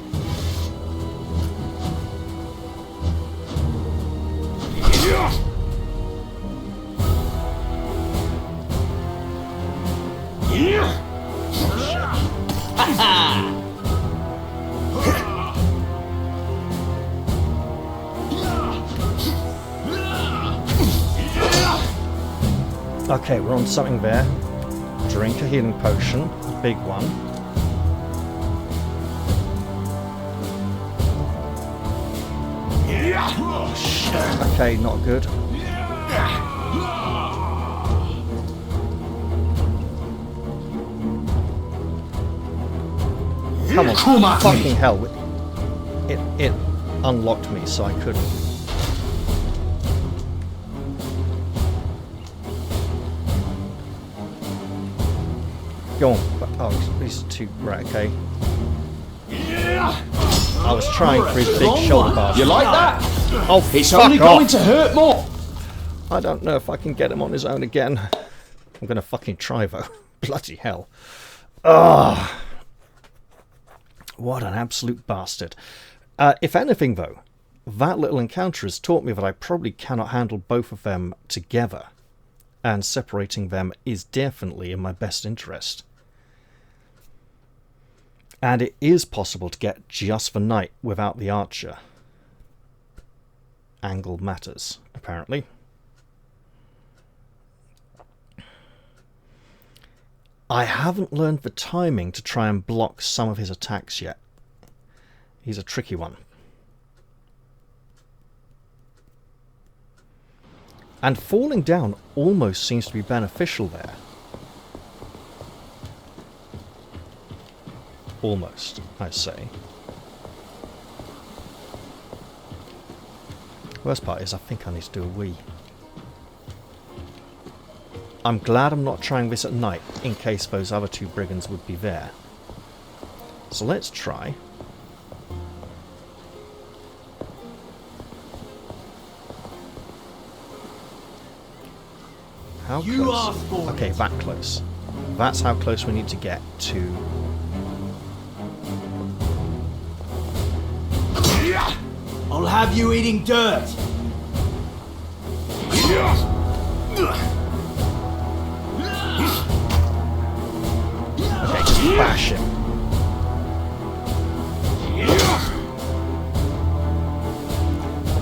Okay, we're on something there. Drink a healing potion, big one. Oh, shit. Okay, not good. Come on, fucking hell. It unlocked me, so I couldn't. Go on. Oh, these two. Right, okay. I was trying for his big shoulder bar. You like that? Oh, it's fuck only off. going to hurt more. I don't know if I can get him on his own again. I'm gonna fucking try though. Bloody hell. Ugh. What an absolute bastard. If anything though, that little encounter has taught me that I probably cannot handle both of them together. And separating them is definitely in my best interest. And it is possible to get just the knight without the archer. Angle matters, apparently. I haven't learned the timing to try and block some of his attacks yet. He's a tricky one. And falling down almost seems to be beneficial there. Almost, I say. Worst part is I think I need to do a wee. I'm glad I'm not trying this at night, in case those other two brigands would be there. So let's try. How close? Okay, that close. That's how close we need to get to... I'll have you eating dirt. Okay, just bash him.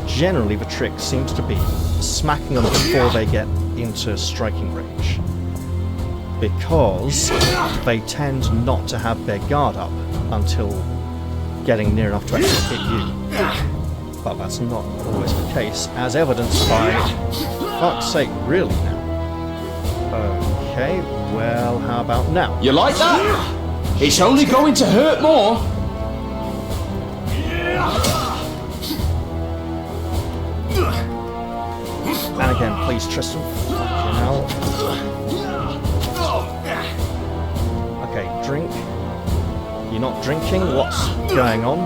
Generally, the trick seems to be smacking them before they get into striking range, because they tend not to have their guard up until getting near enough to actually hit you. But that's not always the case, as evidenced by... Fuck's sake, really now? Okay, well, how about now? You like that? It's only going to hurt more. And again, please, Tristan. Fucking hell. Okay, drink. You're not drinking? What's going on?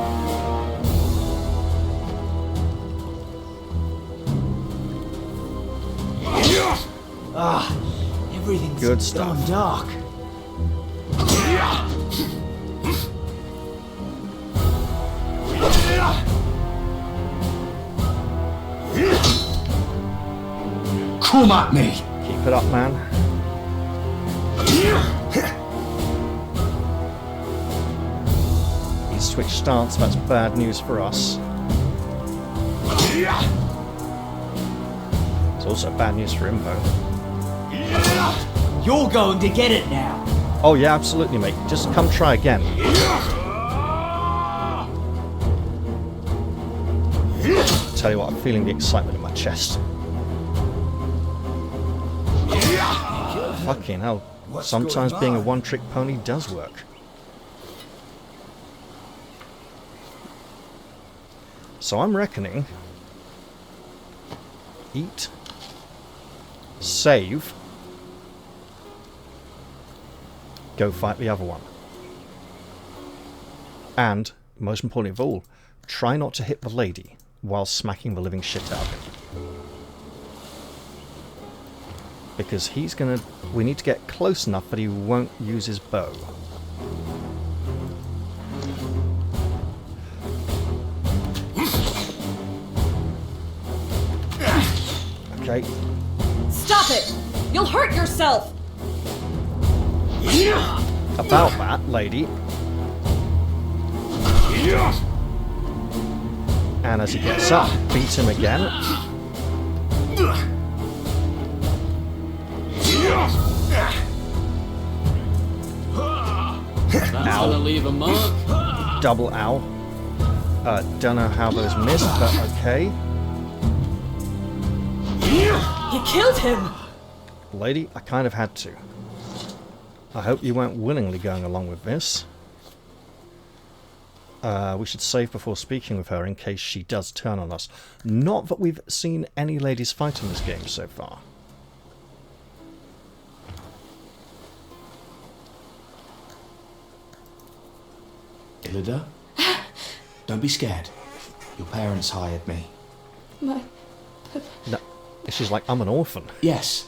Everything's good stuff. gone dark. Come at me! Keep it up, man. He's switched stance, that's bad news for us. It's also bad news for Imbo. You're going to get it now. Oh yeah, absolutely, mate. Just come try again. Tell you what, I'm feeling the excitement in my chest. Fucking hell. Sometimes being a one-trick pony does work. So I'm reckoning... Eat. Save. Go fight the other one. And, most importantly of all, try not to hit the lady while smacking the living shit out of him. Because he's gonna... We need to get close enough that he won't use his bow. Okay. Stop it! You'll hurt yourself! About that, lady. And as he gets up, beat him again. That's gonna leave a mark. Double ow. Don't know how those missed, but okay. You killed him! Lady, I kind of had to. I hope you weren't willingly going along with this. We should save before speaking with her in case she does turn on us. Not that we've seen any ladies fight in this game so far. Illida? Don't be scared. Your parents hired me. My... No, she's like, I'm an orphan. Yes.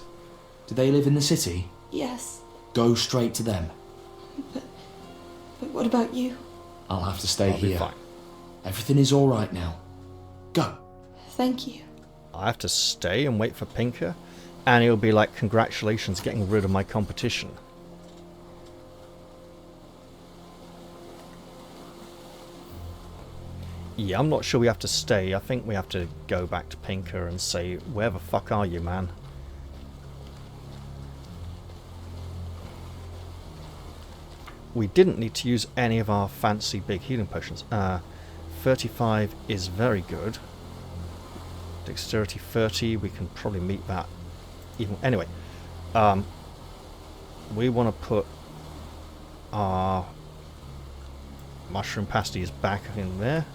Do they live in the city? Yes. Go straight to them. But what about you? I'll have to stay I'll be here. fine. Everything is all right now. Go. Thank you. I have to stay and wait for Pinker, and he'll be like, congratulations, getting rid of my competition. Yeah, I'm not sure we have to stay. I think we have to go back to Pinker and say, where the fuck are you, man? We didn't need to use any of our fancy big healing potions. 35 is very good. Dexterity 30, we can probably meet that. Even anyway, we want to put our mushroom pasties back in there.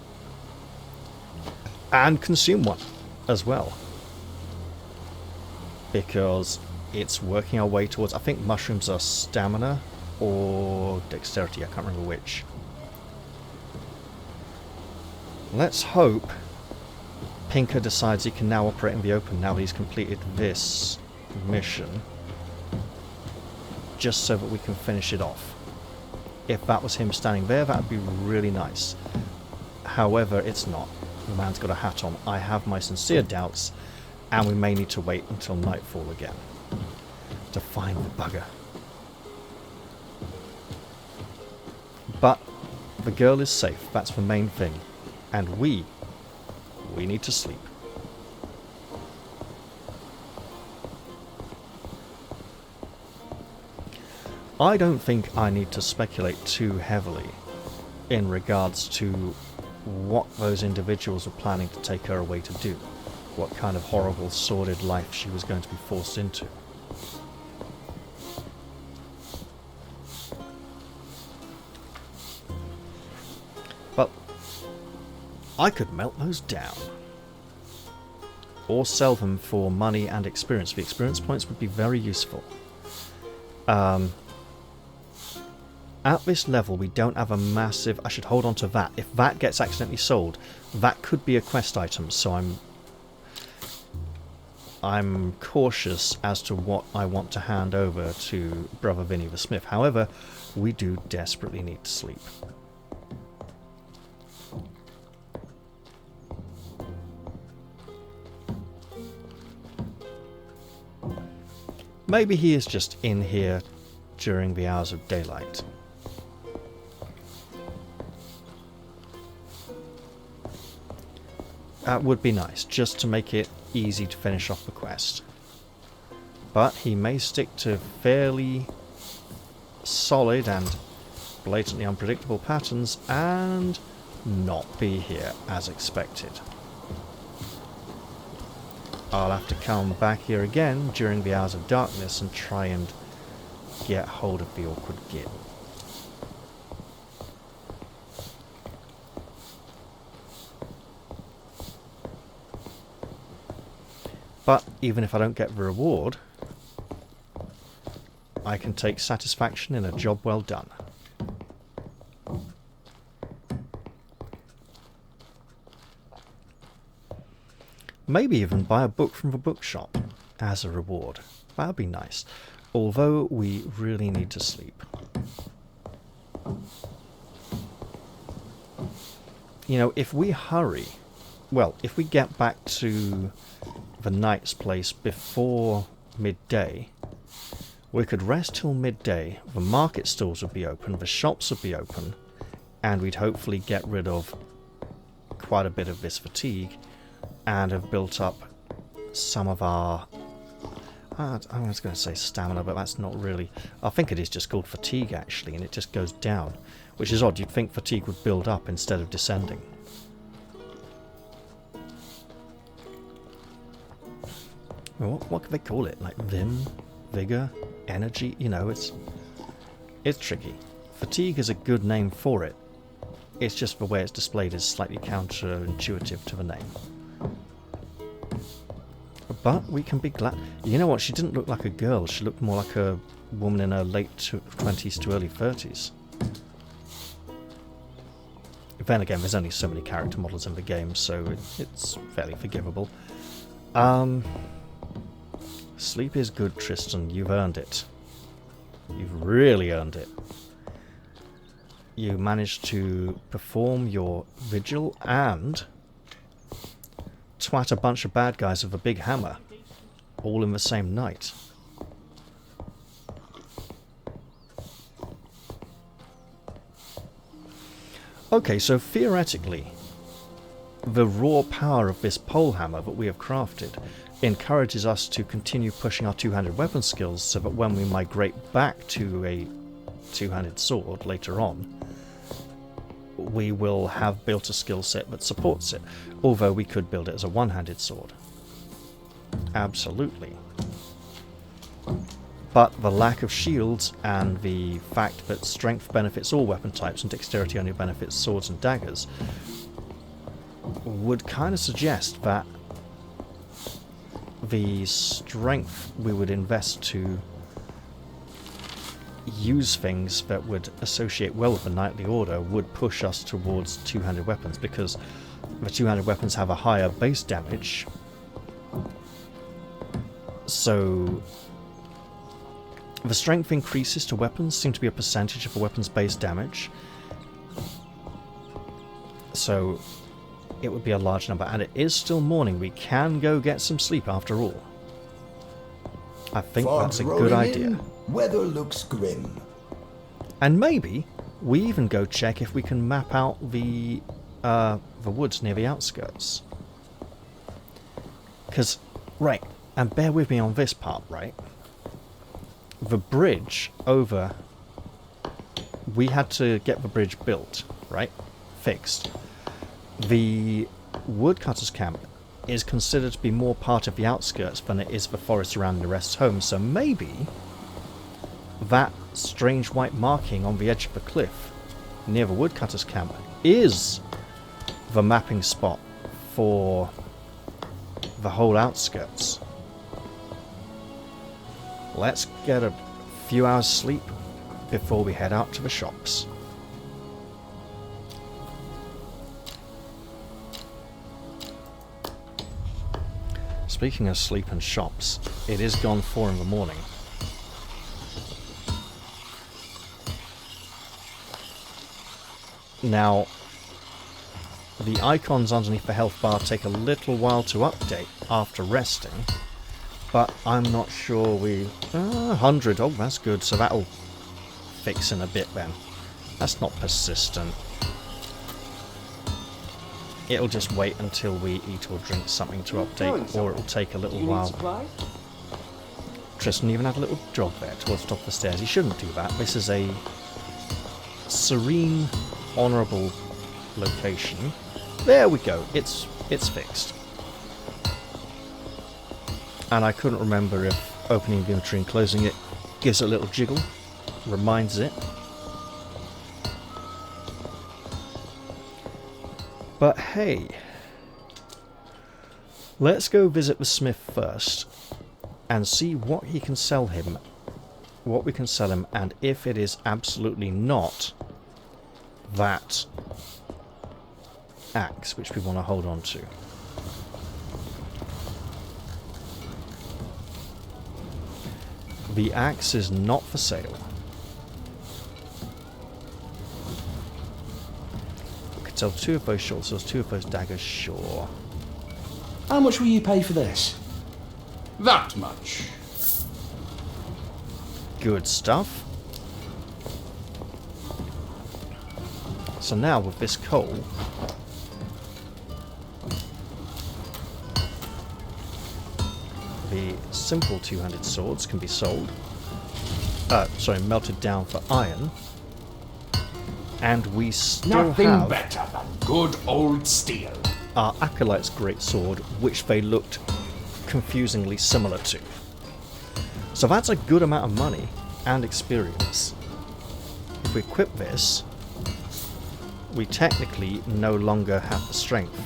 And consume one as well. Because it's working our way towards... I think mushrooms are stamina or dexterity, I can't remember which. Let's hope Pinker decides he can now operate in the open now that he's completed this mission. Just so that we can finish it off. If that was him standing there, that would be really nice. However, it's not. The man's got a hat on. I have my sincere doubts, and we may need to wait until nightfall again to find the bugger. But the girl is safe, that's the main thing. And we need to sleep. I don't think I need to speculate too heavily in regards to what those individuals were planning to take her away to do. What kind of horrible, sordid life she was going to be forced into. But I could melt those down. Or sell them for money and experience. The experience points would be very useful. At this level, we don't have a massive... I should hold on to that. If that gets accidentally sold, that could be a quest item, so I'm cautious as to what I want to hand over to Brother Vinny the Smith. However, we do desperately need to sleep. Maybe he is just in here during the hours of daylight. That would be nice, just to make it easy to finish off the quest. But he may stick to fairly solid and blatantly unpredictable patterns and not be here as expected. I'll have to come back here again during the hours of darkness and try and get hold of the awkward git. But even if I don't get the reward, I can take satisfaction in a job well done. Maybe even buy a book from the bookshop as a reward. That would be nice. Although we really need to sleep. You know, if we hurry... Well, if we get back to the knight's place before midday, we could rest till midday, the market stalls would be open, the shops would be open, and we'd hopefully get rid of quite a bit of this fatigue and have built up some of our... I was going to say stamina, but that's not really... I think it is just called fatigue, actually, and it just goes down, which is odd. You'd think fatigue would build up instead of descending. What could they call it? Like vim, vigor, energy? You know, it's tricky. Fatigue is a good name for it. It's just the way it's displayed is slightly counterintuitive to the name. But we can be glad... You know what? She didn't look like a girl. She looked more like a woman in her late 20s to early 30s. Then again, there's only so many character models in the game, so it's fairly forgivable. Sleep is good, Tristan. You've earned it. You've really earned it. You managed to perform your vigil and twat a bunch of bad guys with a big hammer, all in the same night. Okay, so theoretically, the raw power of this pole hammer that we have crafted encourages us to continue pushing our two-handed weapon skills so that when we migrate back to a two-handed sword later on, we will have built a skill set that supports it, although we could build it as a one-handed sword. Absolutely. But the lack of shields and the fact that strength benefits all weapon types and dexterity only benefits swords and daggers would kind of suggest that the strength we would invest to use things that would associate well with the knightly order would push us towards two-handed weapons, because the two-handed weapons have a higher base damage, so the strength increases to weapons seem to be a percentage of a weapon's base damage, so it would be a large number, and it is still morning. We can go get some sleep after all. I think that's a good idea. Weather looks grim. And maybe we even go check if we can map out the woods near the outskirts. Because, right, and bear with me on this part, right? The bridge over... We had to get the bridge built right? Fixed. The woodcutter's camp is considered to be more part of the outskirts than it is the forest around the rest's home, so maybe that strange white marking on the edge of the cliff near the woodcutter's camp is the mapping spot for the whole outskirts. Let's get a few hours sleep before we head out to the shops. Speaking of sleep and shops, it is gone 4 in the morning. Now, the icons underneath the health bar take a little while to update after resting, but I'm not sure we... 100, oh that's good, so that'll fix in a bit then. That's not persistent. It'll just wait until we eat or drink something to update, or it'll take a little while. Tristan even had a little jog there towards the top of the stairs. He shouldn't do that. This is a serene, honourable location. There we go. It's fixed. And I couldn't remember if opening the inventory and closing it gives it a little jiggle, reminds it. But hey, let's go visit the smith first and see what he can sell him, what we can sell him, and if it is absolutely not that axe which we want to hold on to. The axe is not for sale. Sell 2 of those short swords, 2 of those daggers, sure. How much will you pay for this? That much. Good stuff. So now with this coal, the simple 2-handed swords can be sold. Melted down for iron. And we still Nothing have better than good old steel. Our Acolyte's greatsword, which they looked confusingly similar to. So that's a good amount of money and experience. If we equip this, we technically no longer have the strength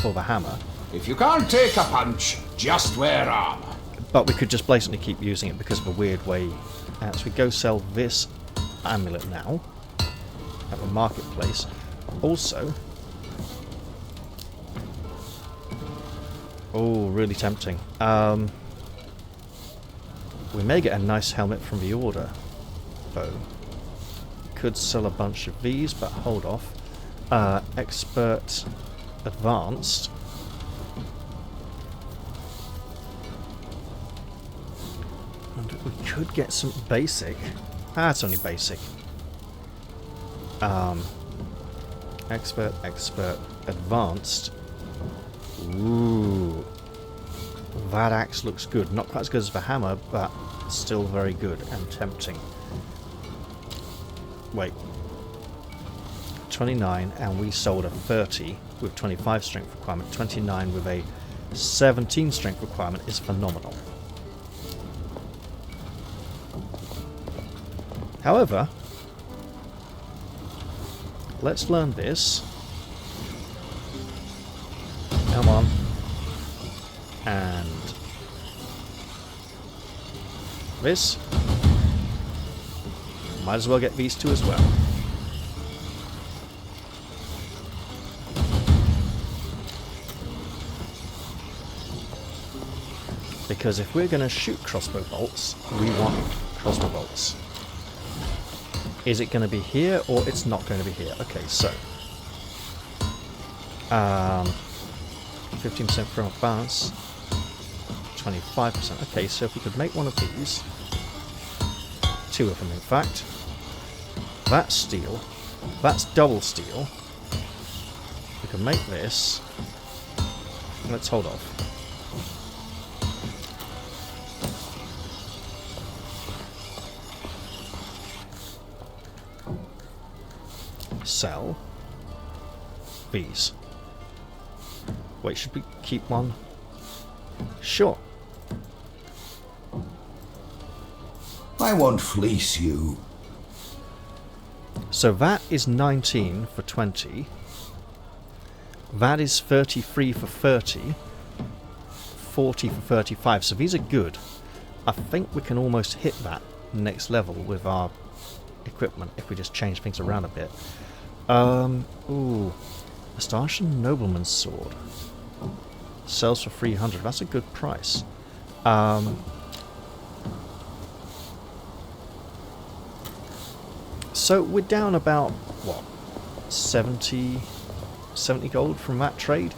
for the hammer. If you can't take a punch, just wear armor. But we could just blatantly keep using it because of a weird way. As we go sell this amulet now at the marketplace. Also, oh, really tempting. We may get a nice helmet from the order, though. Could sell a bunch of these, but hold off. Expert, advanced. And we could get some basic. It's only basic. Expert, advanced. Ooh. That axe looks good. Not quite as good as the hammer, but still very good and tempting. Wait. 29, and we sold a 30 with 25 strength requirement. 29 with a 17 strength requirement is phenomenal. However, let's learn this. Come on. And this. Might as well get these two as well. Because if we're going to shoot crossbow bolts, we want crossbow bolts. Is it going to be here or it's not going to be here? Okay, so 15% from a balance, 25%. Okay, so if we could make one of these, 2 of them in fact, that's steel, that's double steel. We can make this. Let's hold off. sell these. Wait, should we keep one? Sure. I won't fleece you. So that is 19 for 20. That is 33 for 30. 40 for 35. So these are good. I think we can almost hit that next level with our equipment if we just change things around a bit. Ooh. A Startian Nobleman's Sword. Sells for 300. That's a good price. So we're down about, what, 70 gold from that trade.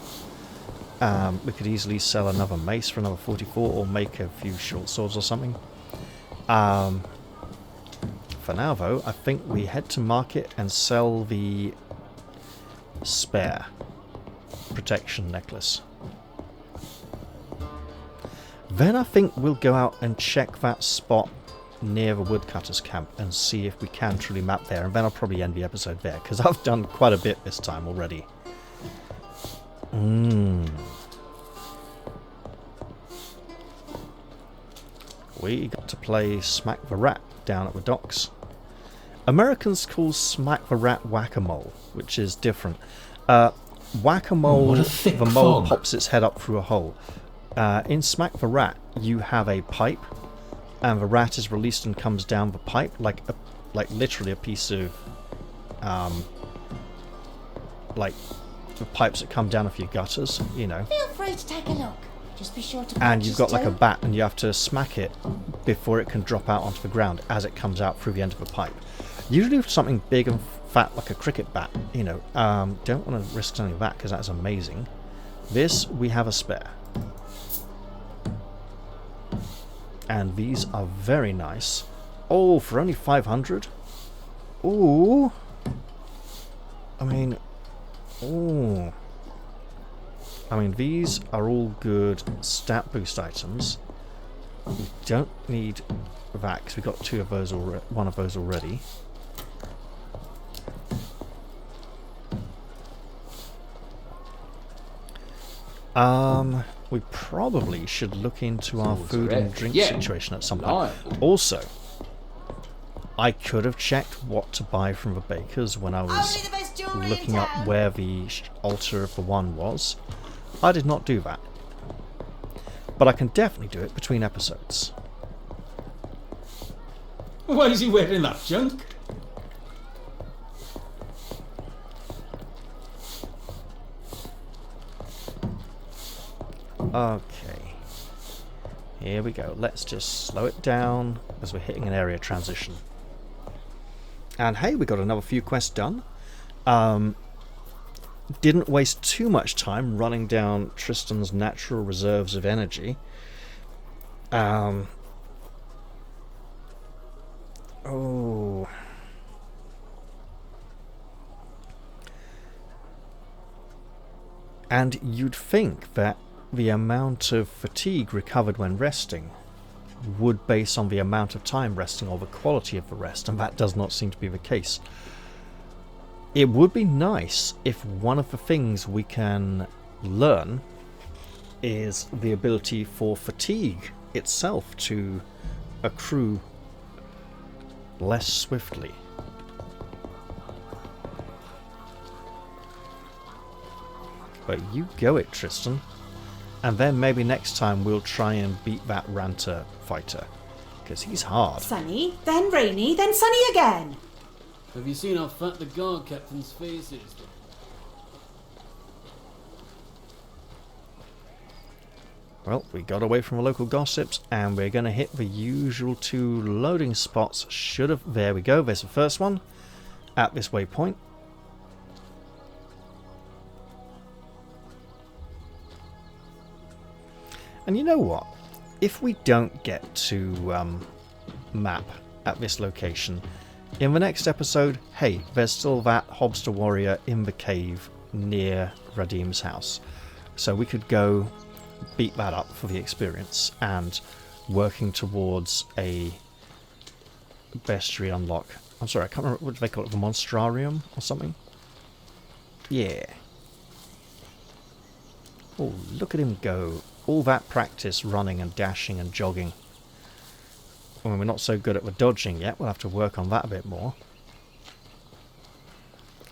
We could easily sell another mace for another 44 or make a few short swords or something. For now, though, I think we head to market and sell the spare protection necklace. Then I think we'll go out and check that spot near the woodcutter's camp and see if we can truly map there, and then I'll probably end the episode there because I've done quite a bit this time already. We got to play Smack the Rat down at the docks. Americans call Smack the Rat whack-a-mole, which is different. Whack-a-mole, the mole pops its head up through a hole. In Smack the Rat, you have a pipe, and the rat is released and comes down the pipe like literally a piece of like the pipes that come down off your gutters, you know. Feel free to take a look. Just be sure to. And you've got like a bat, and you have to smack it before it can drop out onto the ground as it comes out through the end of the pipe. Usually with something big and fat like a cricket bat, you know. Don't want to risk something like that because that is amazing. This we have a spare. And these are very nice. Oh, for only 500? Ooh. I mean, ooh. I mean, these are all good stat boost items. We don't need that because we've got two of those one of those already. We probably should look into our food and drink situation at some point. Also, I could have checked what to buy from the bakers when I was looking up where the altar of the one was. I did not do that. But I can definitely do it between episodes. Why is he wearing that junk? Okay, here we go. Let's just slow it down as we're hitting an area transition. And hey, we got another few quests done. Didn't waste too much time running down Tristan's natural reserves of energy. Oh. And you'd think that the amount of fatigue recovered when resting would base on the amount of time resting or the quality of the rest, and that does not seem to be the case. It would be nice if one of the things we can learn is the ability for fatigue itself to accrue less swiftly. But you go it, Tristan. And then maybe next time we'll try and beat that ranter fighter. Because he's hard. Sunny, then rainy, then sunny again. Have you seen how fat the guard captain's face is? Well, we got away from the local gossips and we're going to hit the usual two loading spots. There we go, there's the first one at this waypoint. And you know what? If we don't get to map at this location, in the next episode, hey, there's still that Hobster warrior in the cave near Radim's house. So we could go beat that up for the experience and working towards a bestiary unlock I'm sorry, I can't remember, what do they call it? The monstrarium or something? Yeah. Oh, look at him go. All that practice running and dashing and jogging. I mean, we're not so good at the dodging yet. We'll have to work on that a bit more.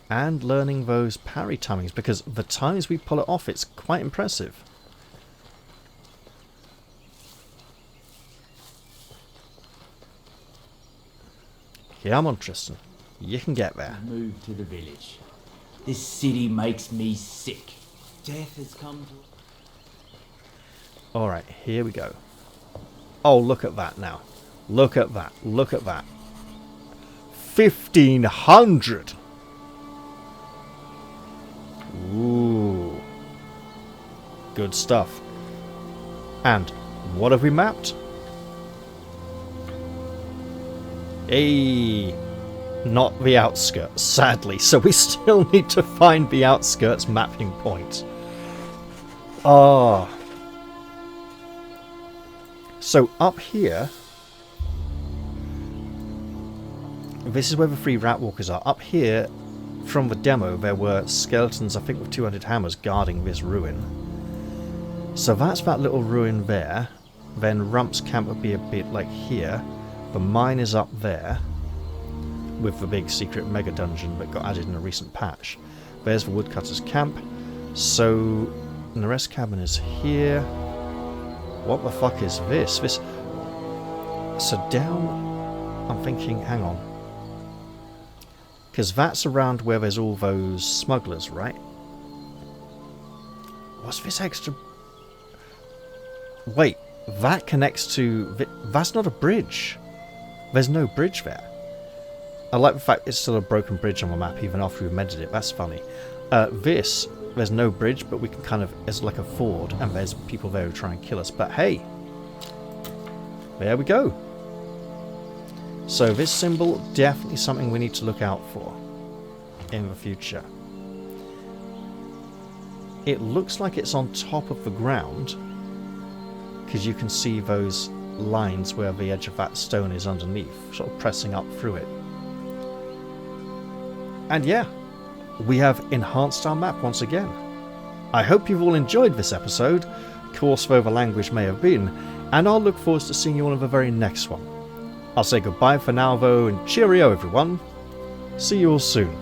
And learning those parry timings, because the times we pull it off, it's quite impressive. Come on, Tristan. You can get there. Move to the village. This city makes me sick. Death has come to... Alright, here we go. Oh, look at that now. Look at that. Look at that. 1,500! Ooh. Good stuff. And what have we mapped? Hey, not the outskirts, sadly. So we still need to find the outskirts mapping point. Ah. So up here, this is where the 3 rat walkers are. Up here, from the demo, there were skeletons, I think with 200 hammers, guarding this ruin. So that's that little ruin there. Then Rump's camp would be a bit like here. The mine is up there, with the big secret mega dungeon that got added in a recent patch. There's the woodcutter's camp. So the rest cabin is here. What the fuck is this? So down, I'm thinking, hang on. Because that's around where there's all those smugglers, right? What's this extra... Wait, that connects to... That's not a bridge. There's no bridge there. I like the fact it's still a broken bridge on the map even after we've mended it. That's funny. There's no bridge, but we can kind of... It's like a ford, and there's people there who try and kill us. But hey, there we go. So this symbol, definitely something we need to look out for in the future. It looks like it's on top of the ground, because you can see those lines where the edge of that stone is underneath, sort of pressing up through it. And yeah, we have enhanced our map once again. I hope you've all enjoyed this episode, coarse though the language may have been, and I'll look forward to seeing you all in the very next one. I'll say goodbye for now though, and cheerio everyone. See you all soon.